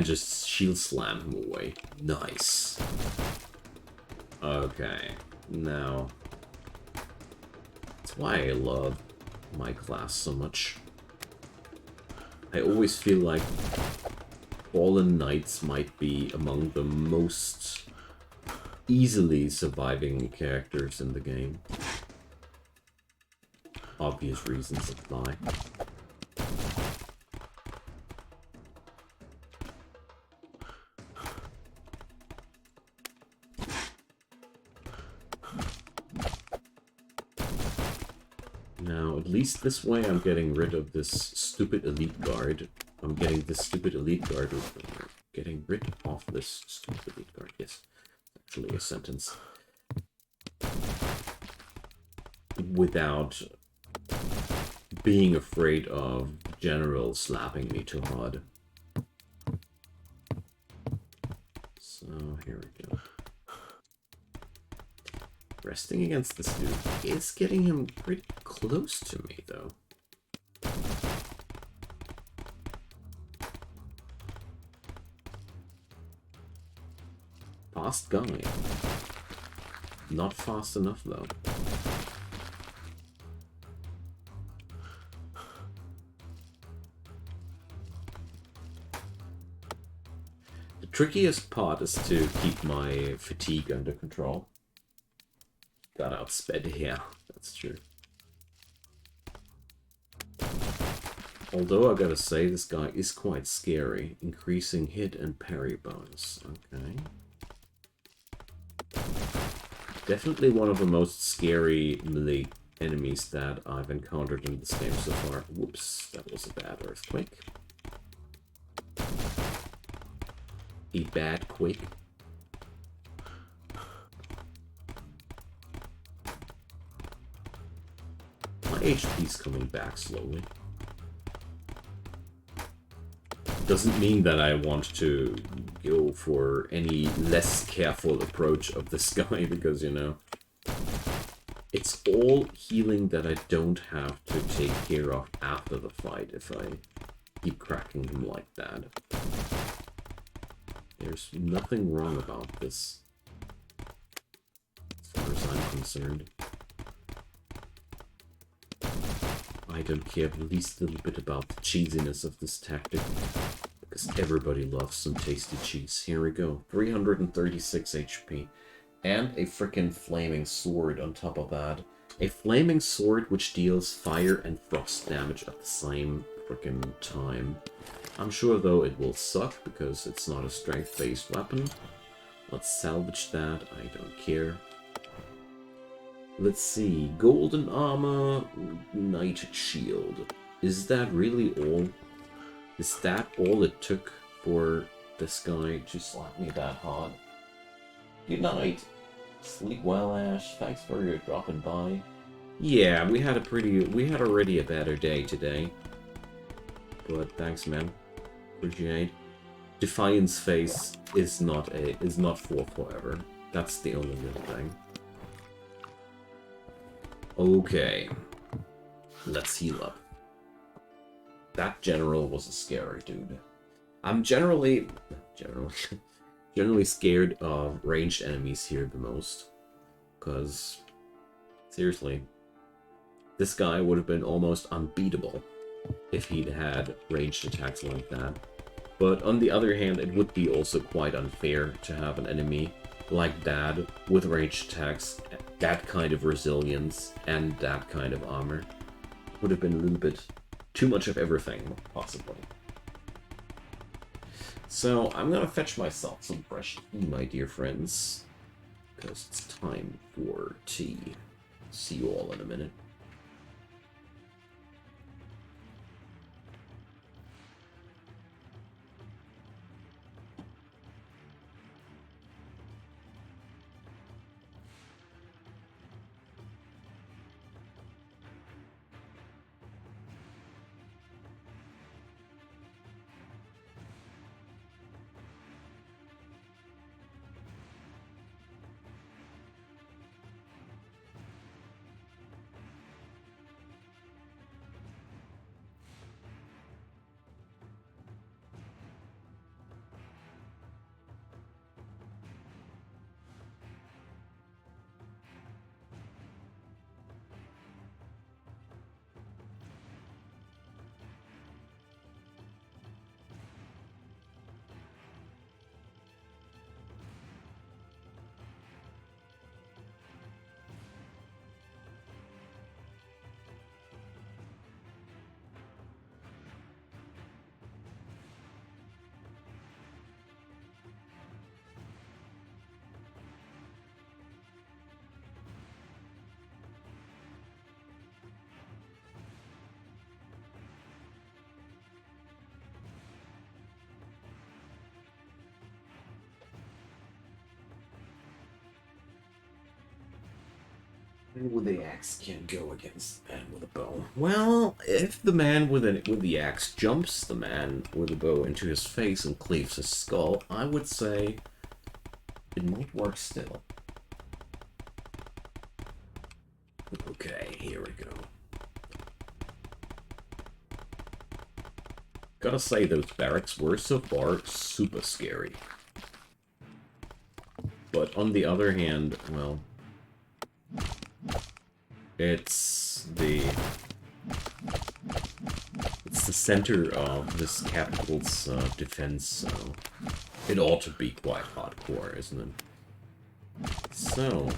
just shield slam him away. Nice. Okay, now... That's why I love my class so much. I always feel like Fallen Knights might be among the most easily surviving characters in the game. Obvious reasons apply. Now, at least this way I'm getting rid of this stupid elite guard. I'm getting this stupid elite guard. Getting rid of this stupid elite guard. Yes, actually a sentence. Without being afraid of General slapping me too hard. So, here we go. Resting against this dude is getting him pretty close to me, though. Fast guy. Not fast enough, though. The trickiest part is to keep my fatigue under control. Got outsped here, that's true. Although I gotta say, this guy is quite scary. Increasing hit and parry bonus. Okay. Definitely one of the most scary melee enemies that I've encountered in this game so far. Whoops, that was a bad earthquake. A bad quake. My HP's coming back slowly. Doesn't mean that I want to go for any less careful approach of this guy, because, you know, it's all healing that I don't have to take care of after the fight if I keep cracking him like that. There's nothing wrong about this, as far as I'm concerned. I don't care the least little bit about the cheesiness of this tactic, because everybody loves some tasty cheese. Here we go. 336 HP. And a frickin' flaming sword on top of that. A flaming sword which deals fire and frost damage at the same frickin' time. I'm sure, though, it will suck, because it's not a strength-based weapon. Let's salvage that. I don't care. Let's see, golden armor, knight shield. Is that really all? Is that all it took for this guy to slap me that hard? Good night. Sleep well, Ash. Thanks for your dropping by. Yeah, we had already a better day today. But thanks, man. Appreciate. Defiance face is not for forever. That's the only little thing. Okay, let's heal up. That general was a scary dude. I'm generally scared of ranged enemies here the most, because seriously, this guy would have been almost unbeatable if he'd had ranged attacks like that. But on the other hand, it would be also quite unfair to have an enemy like that with ranged attacks, that kind of resilience, and that kind of armor. Would have been a little bit too much of everything, possibly. So I'm gonna fetch myself some fresh tea, my dear friends, because it's time for tea. See you all in a minute. With the axe can't go against the man with a bow. Well, if the man with the axe jumps the man with a bow into his face and cleaves his skull, I would say it might work still. Okay, here we go. Gotta say, those barracks were so far super scary. But on the other hand, well, it's the center of this capital's defense, so it ought to be quite hardcore, isn't it? So,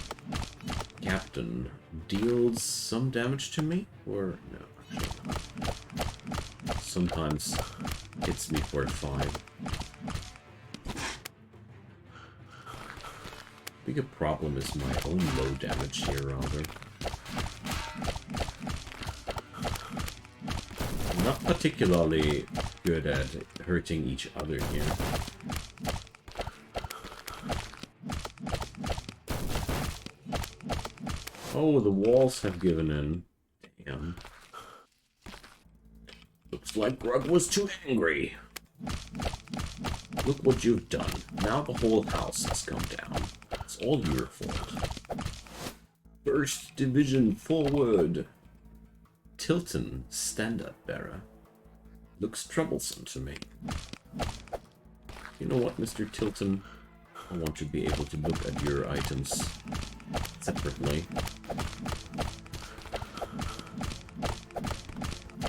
Captain deals some damage to me, or no? Actually not. Sometimes hits me for 5. Bigger problem is my own low damage here, rather. not particularly good at hurting each other here. Oh, the walls have given in. Damn. Looks like Grug was too angry. Look what you've done. Now the whole house has come down. It's all your fault. First Division forward. Tilton, stand up, Barra. Looks troublesome to me. You know what, Mr. Tilton? I want to be able to look at your items separately.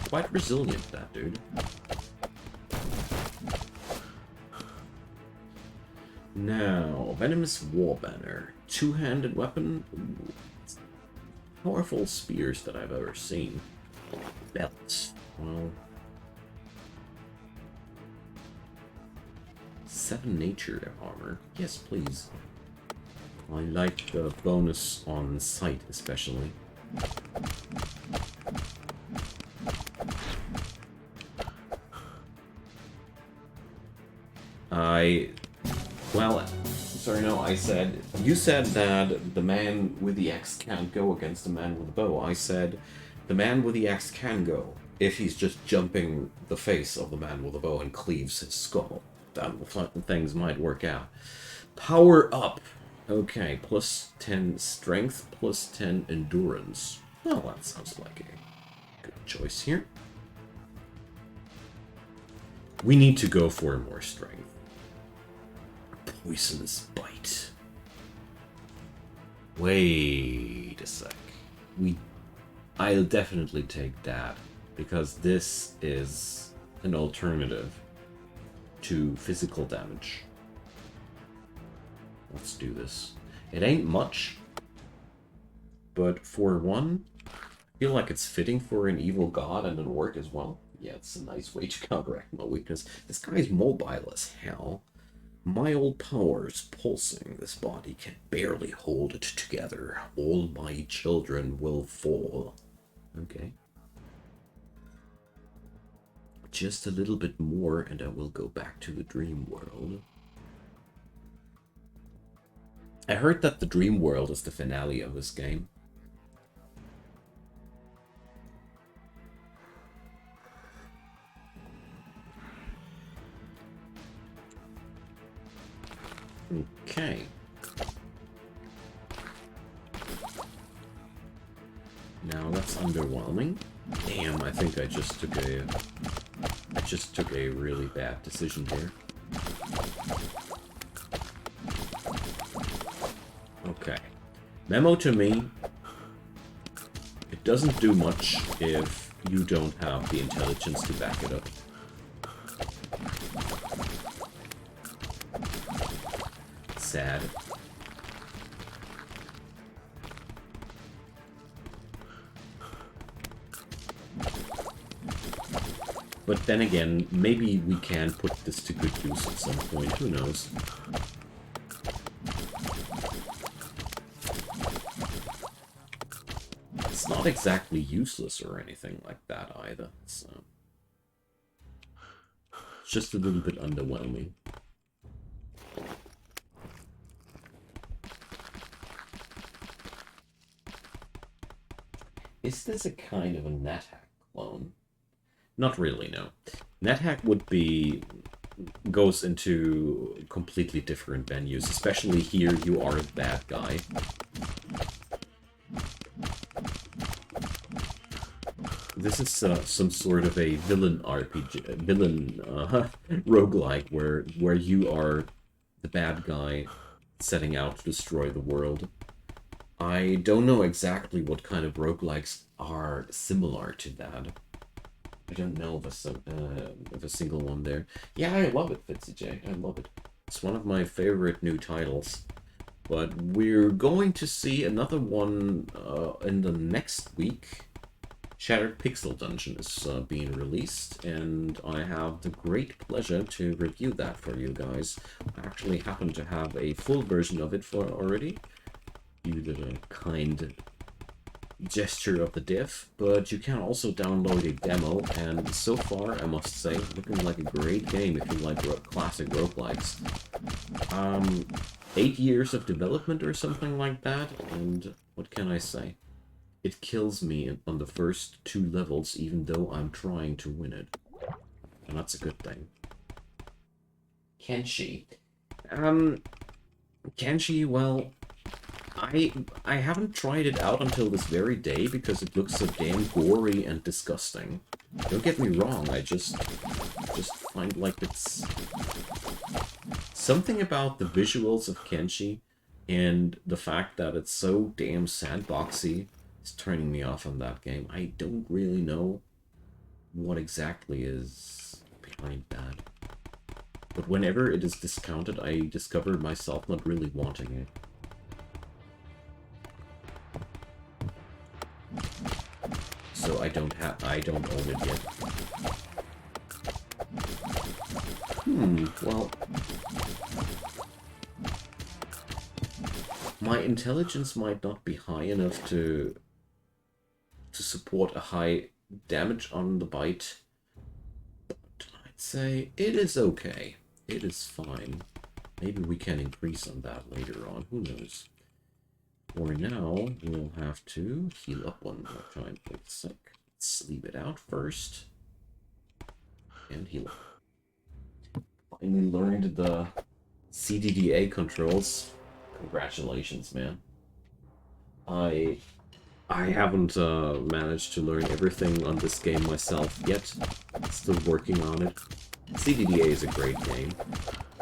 Quite resilient, that dude. Now, Venomous War Banner. Two-handed weapon. Ooh. Powerful spears that I've ever seen. Belts. Well... 7 nature armor. Yes, please. I like the bonus on sight, especially. Well, sorry, no, you said that the man with the axe can't go against the man with the bow. I said the man with the axe can go if he's just jumping the face of the man with the bow and cleaves his skull. Then things might work out. Power up. Okay, plus 10 strength, plus 10 endurance. Well, that sounds like a good choice here. We need to go for more strength. Poisonous bite. Wait a sec. I'll definitely take that, because this is an alternative to physical damage. Let's do this. It ain't much, but for one, I feel like it's fitting for an evil god and an orc as well. Yeah, it's a nice way to counteract my weakness. This guy's mobile as hell. My old powers pulsing. This body can barely hold it together. All my children will fall. Okay. Just a little bit more and I will go back to the dream world. I heard that the dream world is the finale of this game. Okay. Now that's underwhelming. Damn, I think I just took a really bad decision here. Okay. Memo to me. It doesn't do much if you don't have the intelligence to back it up. Sad. But then again, maybe we can put this to good use at some point, who knows? It's not exactly useless or anything like that either, so... It's just a little bit underwhelming. Is this a kind of a NetHack clone? Not really, no. NetHack goes into completely different venues, especially here you are a bad guy. This is some sort of a villain RPG, roguelike, where you are the bad guy setting out to destroy the world. I don't know exactly what kind of roguelikes are similar to that. I don't know of a single one there. Yeah, I love it, FitzyJ. I love it. It's one of my favorite new titles. But we're going to see another one in the next week. Shattered Pixel Dungeon is being released, and I have the great pleasure to review that for you guys. I actually happen to have a full version of it already. You did a kind gesture of the diff, but you can also download a demo, and so far, I must say, looking like a great game if you like classic roguelikes. 8 years of development or something like that, and what can I say? It kills me on the first 2 levels, even though I'm trying to win it. And that's a good thing. Kenshi. Kenshi, well, I haven't tried it out until this very day because it looks so damn gory and disgusting. Don't get me wrong, I just find like it's something about the visuals of Kenshi and the fact that it's so damn sandboxy is turning me off on that game. I don't really know what exactly is behind that. But whenever it is discounted, I discover myself not really wanting it. So I don't own it yet. Well, my intelligence might not be high enough to support a high damage on the bite, but I'd say it is okay. It is fine. Maybe we can increase on that later on, who knows. For now, we'll have to heal up one more time. Wait a sec. Let's sleep it out first. And heal up. Finally learned the CDDA controls. Congratulations, man. I haven't managed to learn everything on this game myself yet. Still working on it. CDDA is a great game.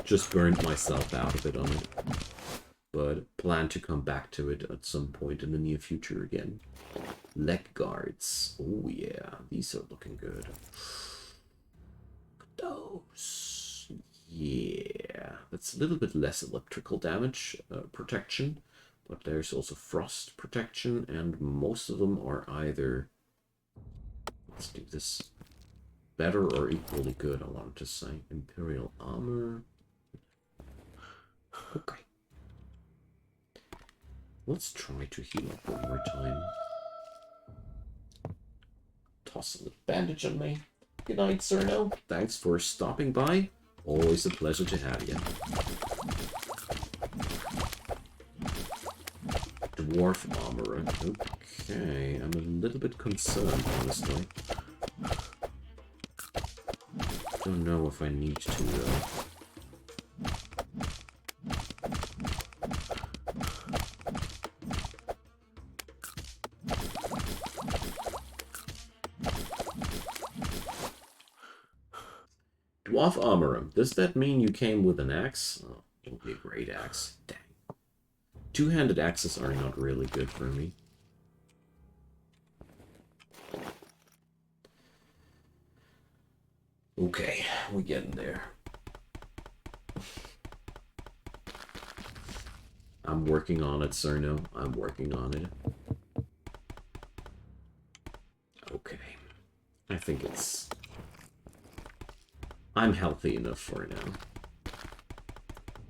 Just burned myself out of it on it. But plan to come back to it at some point in the near future again. Leg guards. Oh yeah, these are looking good. Those. Yeah, that's a little bit less electrical damage protection, but there's also frost protection, and most of them are either, let's do this, better or equally good, I wanted to say. Imperial armor. Okay. Let's try to heal up one more time. Toss a little bandage on me. Good night, Cerno. Thanks for stopping by. Always a pleasure to have you. Dwarf armor. Okay, I'm a little bit concerned, honestly. Don't know if I need to, though. Dwarf armor. Does that mean you came with an axe? Oh, it'll be a great axe. Dang. Two-handed axes are not really good for me. Okay, we're getting there. I'm working on it, Cerno. I'm working on it. Okay. I think it's... I'm healthy enough for now.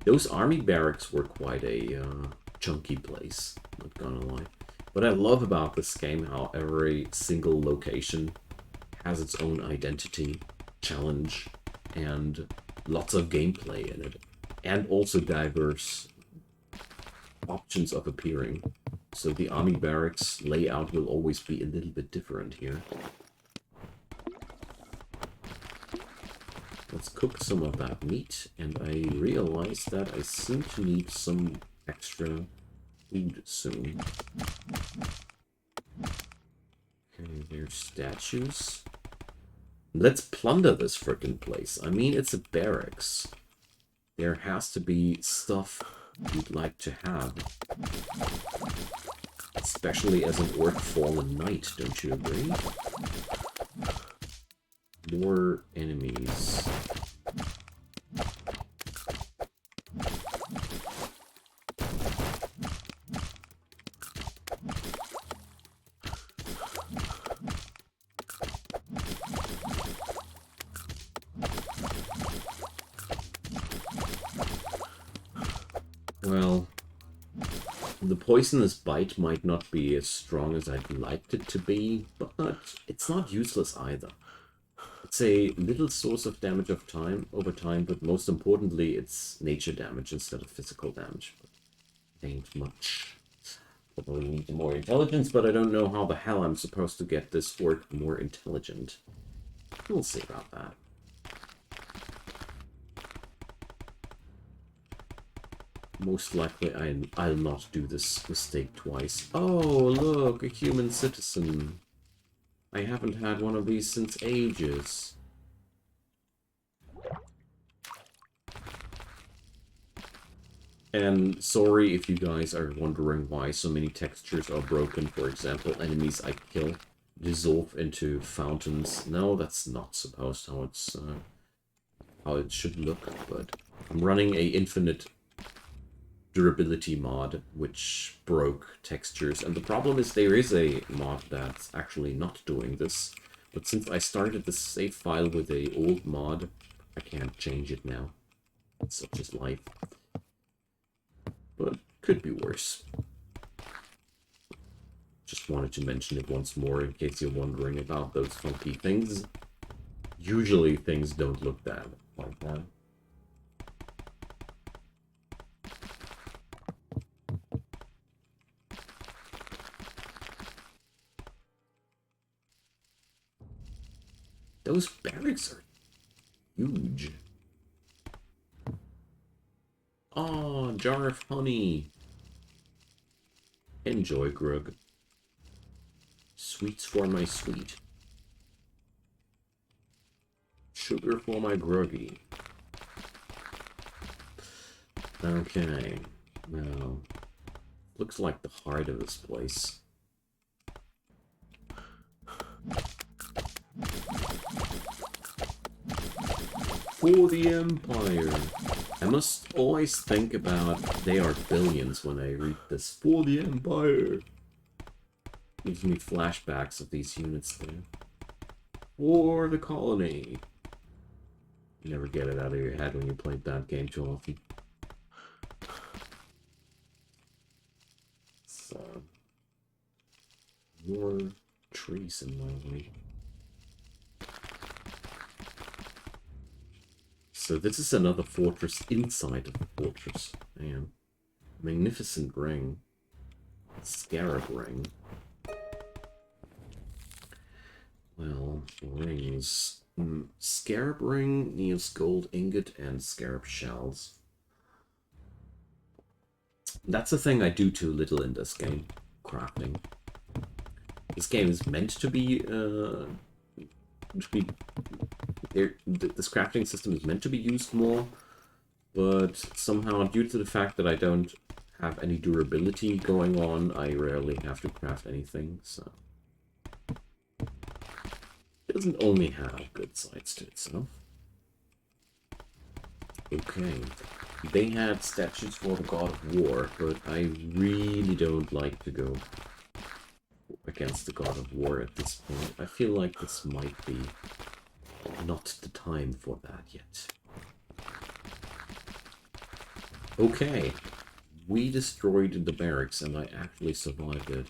Those army barracks were quite a chunky place, not gonna lie. What I love about this game, how every single location has its own identity, challenge, and lots of gameplay in it. And also diverse options of appearing. So the army barracks layout will always be a little bit different here. Let's cook some of that meat, and I realize that I seem to need some extra food soon. Okay, there's statues. Let's plunder this frickin' place. I mean, it's a barracks. There has to be stuff you'd like to have. Especially as an orc fallen knight, don't you agree? More enemies. Well, The poisonous bite might not be as strong as I'd liked it to be, but it's not useless either. It's a little source of damage over time, but most importantly, it's nature damage instead of physical damage. But ain't much. Probably need more intelligence, but I don't know how the hell I'm supposed to get this orc more intelligent. We'll see about that. Most likely I'll not do this mistake twice. Oh, look, a human citizen. I haven't had one of these since ages. And sorry if you guys are wondering why so many textures are broken. For example, enemies I kill dissolve into fountains. No, that's not supposed how it should look, but I'm running a infinite durability mod which broke textures, and the problem is there is a mod that's actually not doing this, but since I started the save file with a old mod, I can't change it now. It's such as life. But could be worse. Just wanted to mention it once more in case you're wondering about those funky things. Usually things don't look that like that. Those barracks are huge. Oh, jar of honey. Enjoy, Grug. Sweets for my sweet. Sugar for my gruggy. Okay. Now, looks like the heart of this place. For the Empire. I must always think about they are billions when I read this. For the Empire. Gives me flashbacks of these units there. For the colony. You never get it out of your head when you play that game too often. So, more trees in my way. So this is another fortress inside of the fortress. Man. Magnificent ring. Scarab ring. Well, rings. Scarab ring needs gold ingot and scarab shells. That's a thing I do too little in this game. Crafting. This game is meant to be this crafting system is meant to be used more, but somehow due to the fact that I don't have any durability going on, I rarely have to craft anything, so it doesn't only have good sides to itself. Okay, they had statues for the God of War, but I really don't like to go against the God of War at this point. I feel like this might be not the time for that yet. Okay, we destroyed the barracks and I actually survived it.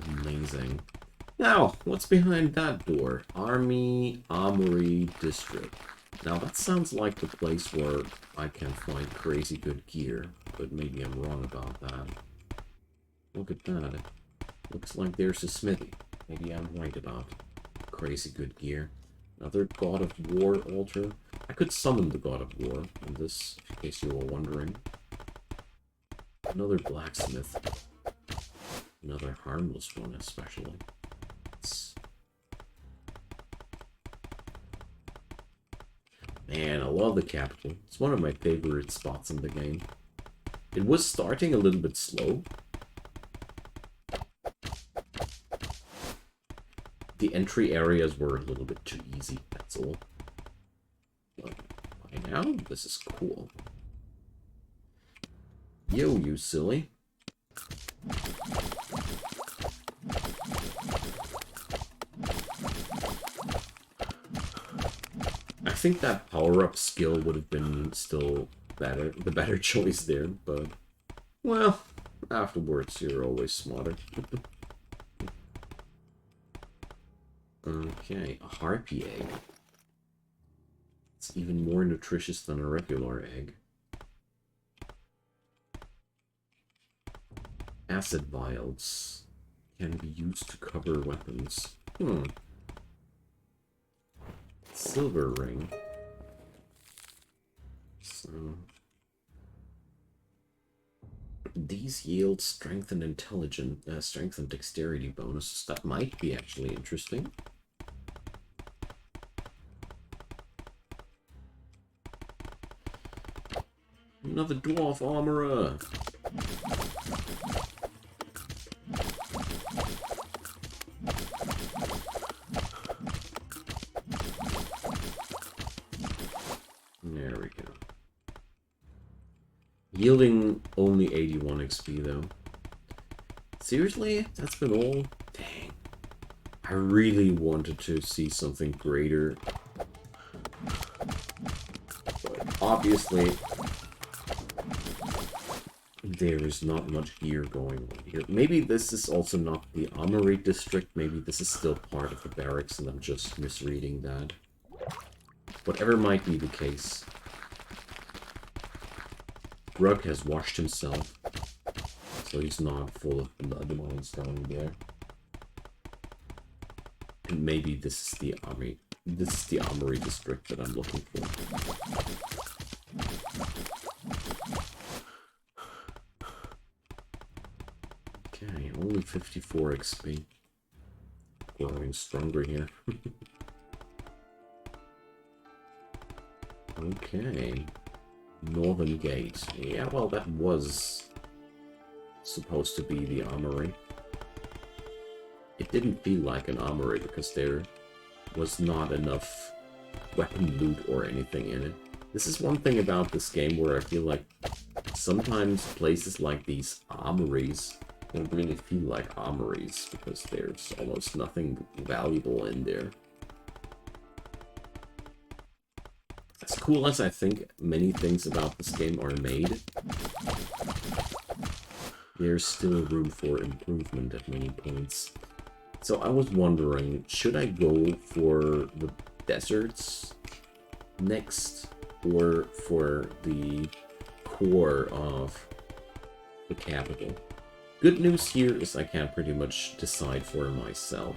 Amazing. Now, what's behind that door? Armory District. Now that sounds like the place where I can find crazy good gear, but maybe I'm wrong about that. Look at that. Looks like there's a smithy. Maybe I'm right about crazy good gear. Another God of War altar. I could summon the God of War in this, in case you were wondering. Another blacksmith. Another harmless one, especially. Man, I love the capital. It's one of my favorite spots in the game. It was starting a little bit slow. The entry areas were a little bit too easy, that's all. But by now, this is cool. Yo, you silly. I think that power-up skill would have been still better, the better choice there, but, well, afterwards you're always smarter. Okay, a harpy egg. It's even more nutritious than a regular egg. Acid vials can be used to cover weapons. Silver ring. So these yield strength and strength and dexterity bonuses. That might be actually interesting. Another dwarf armorer. There we go. Yielding only 81 XP though. Seriously? That's been all? Dang. I really wanted to see something greater. But obviously, there is not much gear going on here. Maybe this is also not the Armory district. Maybe this is still part of the barracks and I'm just misreading that. Whatever might be the case. Grug has washed himself, so he's not full of blood while he's down there. And maybe this is the army. This is the Armory district that I'm looking for. Okay, only 54 XP. Growing stronger here. Okay. Northern Gate. Yeah, well, that was supposed to be the Armory. It didn't feel like an Armory because there was not enough weapon loot or anything in it. This is one thing about this game where I feel like sometimes places like these armories don't really feel like armories because there's almost nothing valuable in there. As cool as I think many things about this game are made, there's still room for improvement at many points. So I was wondering, should I go for the deserts next, or for the core of the capital? Good news here is I can pretty much decide for myself.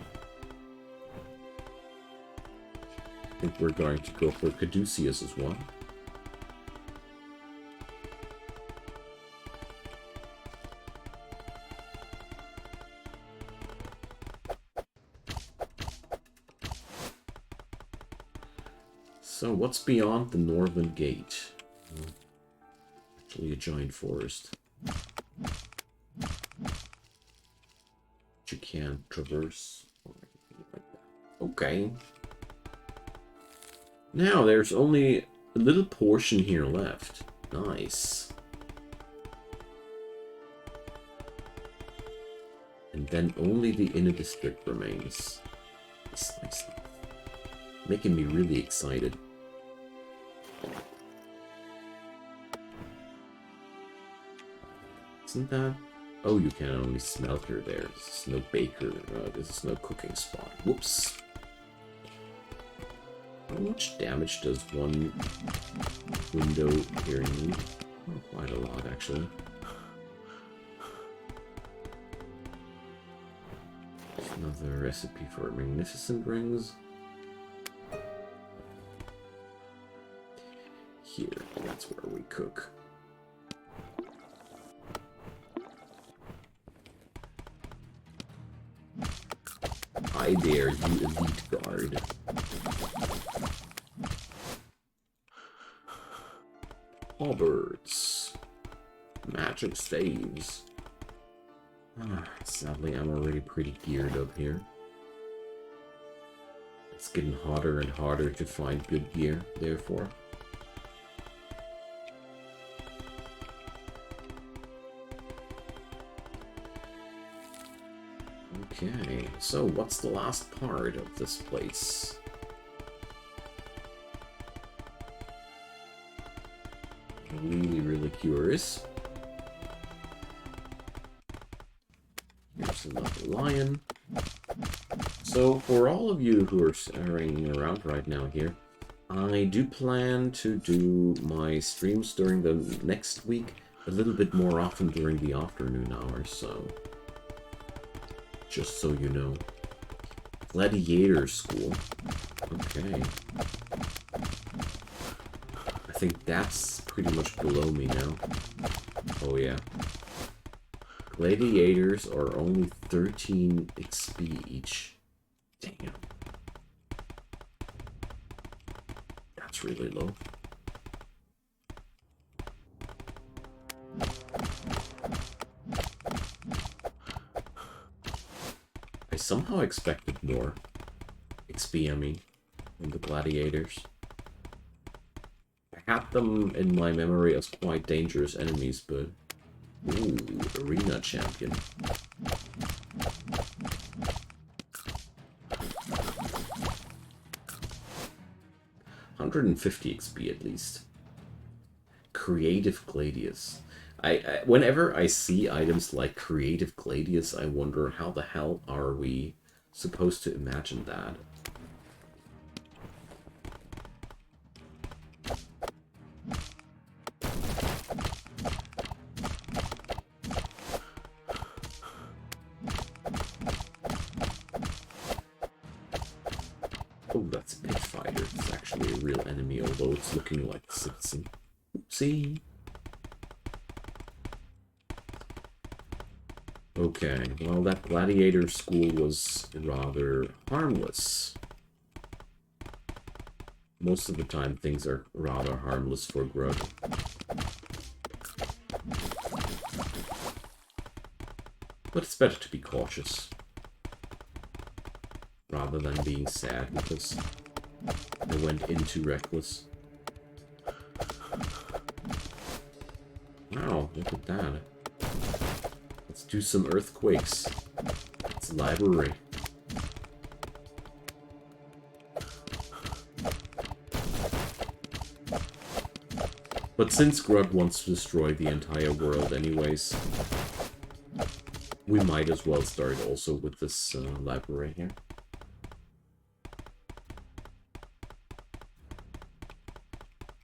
I think we're going to go for Caduceus as well. So what's beyond the Northern Gate? Actually a giant forest. You can't traverse or anything like that. Okay. Now there's only a little portion here left. Nice. And then only the inner district remains. Nice. Making me really excited. Isn't that? Oh, you can only smelter there. This is no baker. This is no cooking spot. Whoops. How much damage does one window here need? Oh, quite a lot, actually. Another recipe for magnificent rings. Here, that's where we cook. Hi there, you elite guard. Halberds. Magic staves. Sadly, I'm already pretty geared up here. It's getting harder and harder to find good gear, therefore. Okay, so what's the last part of this place? Really, really curious. lion. So, for all of you who are hanging around right now here, I do plan to do my streams during the next week a little bit more often during the afternoon hours, so just so you know. Gladiator school. Okay. I think that's pretty much below me now. Oh yeah. Gladiators are only 13 XP each. Damn. That's really low. I somehow expected more XP, I mean, from the gladiators. I had them in my memory as quite dangerous enemies, but... Ooh, arena champion. 150 XP at least. Creative Gladius. Whenever I see items like Creative Gladius, I wonder how the hell are we supposed to imagine that? Oh, that's a pit fighter. It's actually a real enemy, although it's looking like a citizen. Oopsie. Okay, well, that gladiator school was rather harmless. Most of the time, things are rather harmless for Grug. But it's better to be cautious, rather than being sad because I went in too reckless. Wow, look at that. Let's do some earthquakes. It's a library. But since Grug wants to destroy the entire world anyways, we might as well start also with this library here.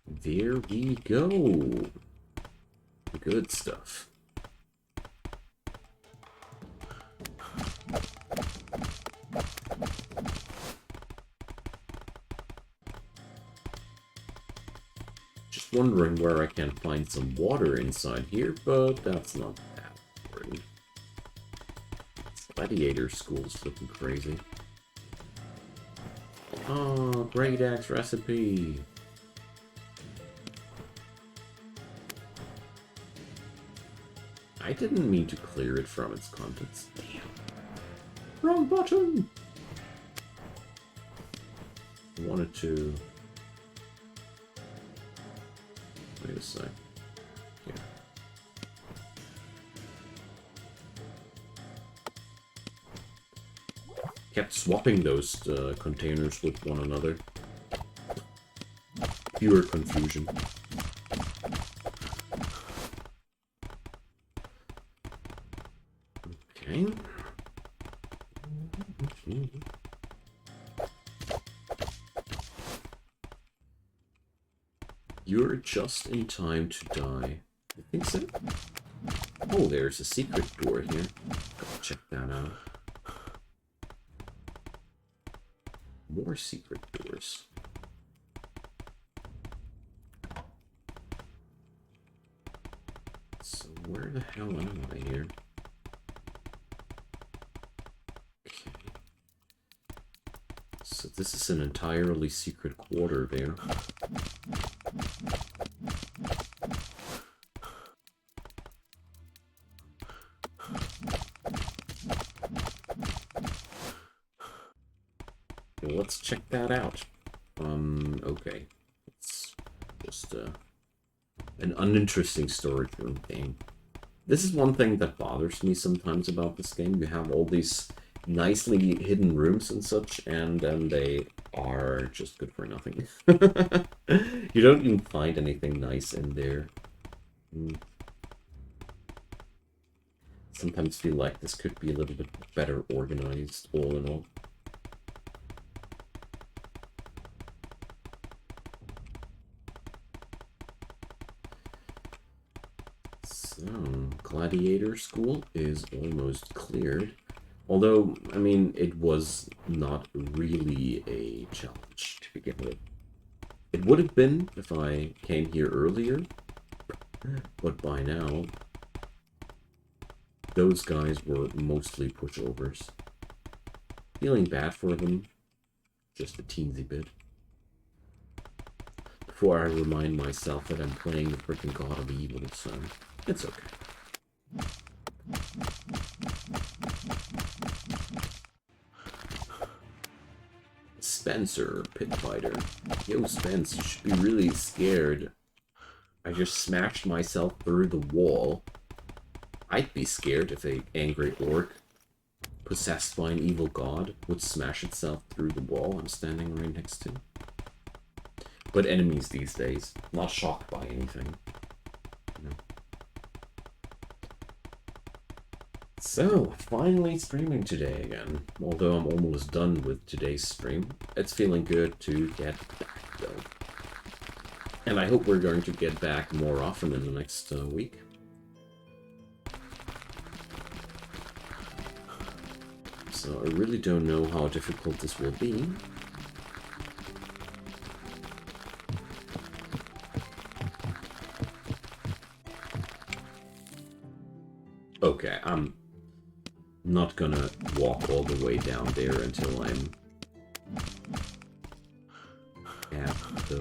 There we go. Good stuff. Just wondering where I can find some water inside here, but that's not that important. Gladiator school's looking crazy. Oh, great axe recipe. I didn't mean to clear it from its contents. Damn. Wrong button! I wanted to... Wait a sec. Yeah. Kept swapping those containers with one another. Pure confusion. Okay. You're just in time to die. I think so. Oh, there's a secret door here. Gotta check that out. More secret doors. So where the hell am I here? Okay. So this is an entirely secret quarter there. Well, let's check that out. Okay. It's just an uninteresting storage room thing. This is one thing that bothers me sometimes about this game. You have all these nicely hidden rooms and such, and then they are just good for nothing. You don't even find anything nice in there. sometimes feel like this could be a little bit better organized, all in all. So, Gladiator School is almost cleared. Although, I mean, it was not really a challenge to begin with. It would have been if I came here earlier, but by now, those guys were mostly pushovers. Feeling bad for them, just a teensy bit. Before I remind myself that I'm playing the freaking God of Evil, so it's okay. Spencer, pit fighter. Yo, Spence, you should be really scared. I just smashed myself through the wall. I'd be scared if an angry orc possessed by an evil god would smash itself through the wall I'm standing right next to. But enemies these days, not shocked by anything. You know. So, finally streaming today again. Although I'm almost done with today's stream, it's feeling good to get back though. And I hope we're going to get back more often in the next week. So I really don't know how difficult this will be. Okay, I'm not gonna walk all the way down there until I'm at the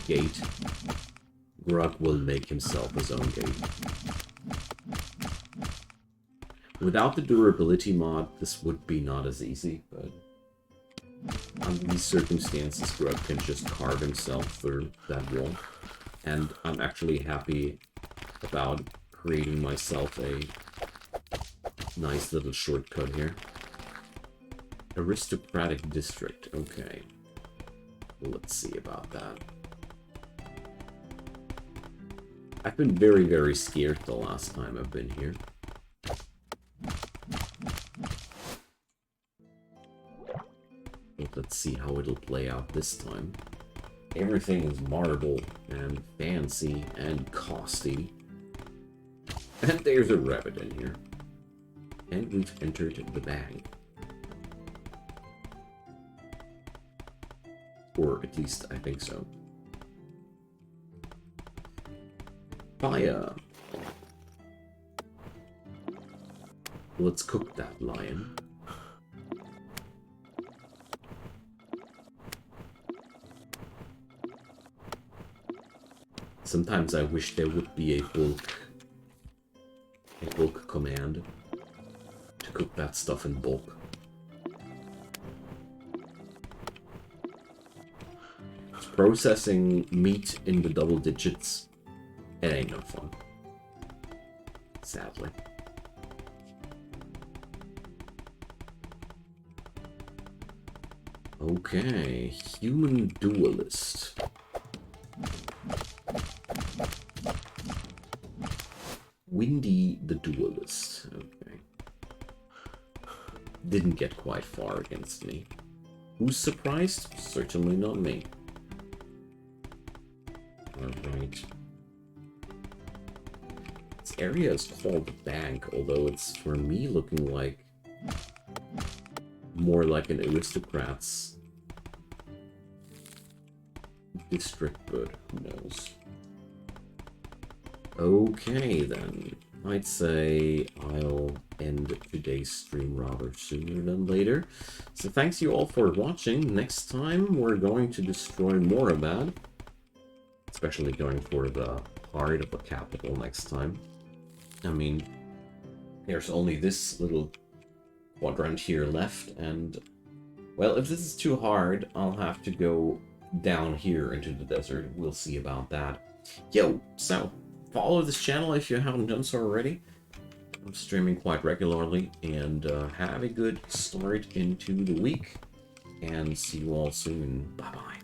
gate. Grug will make himself his own gate. Without the durability mod, this would be not as easy, but under these circumstances, Grug can just carve himself through that wall. And I'm actually happy about creating myself a nice little shortcut here. Aristocratic district, okay. Let's see about that. I've been very, very scared the last time I've been here. But let's see how it'll play out this time. Everything is marble and fancy and costly. And there's a rabbit in here. And we've entered the bag. Or at least I think so. Fire! Let's cook that lion. Sometimes I wish there would be a bulk command to cook that stuff in bulk. Processing meat in the double digits, it ain't no fun. Sadly. Okay, human duelist. Windy the duelist. Okay. Didn't get quite far against me. Who's surprised? Certainly not me. Alright. This area is called Bank, although it's, for me, looking like more like an aristocrat's district, but who knows. Okay, then. I'd say I'll end today's stream rather sooner than later. So thanks you all for watching. Next time, we're going to destroy Morabad. Especially going for the heart of the capital next time. I mean, there's only this little quadrant here left, and, well, if this is too hard, I'll have to go down here into the desert. We'll see about that. Yo, so, follow this channel if you haven't done so already. I'm streaming quite regularly, and have a good start into the week, and see you all soon. Bye-bye.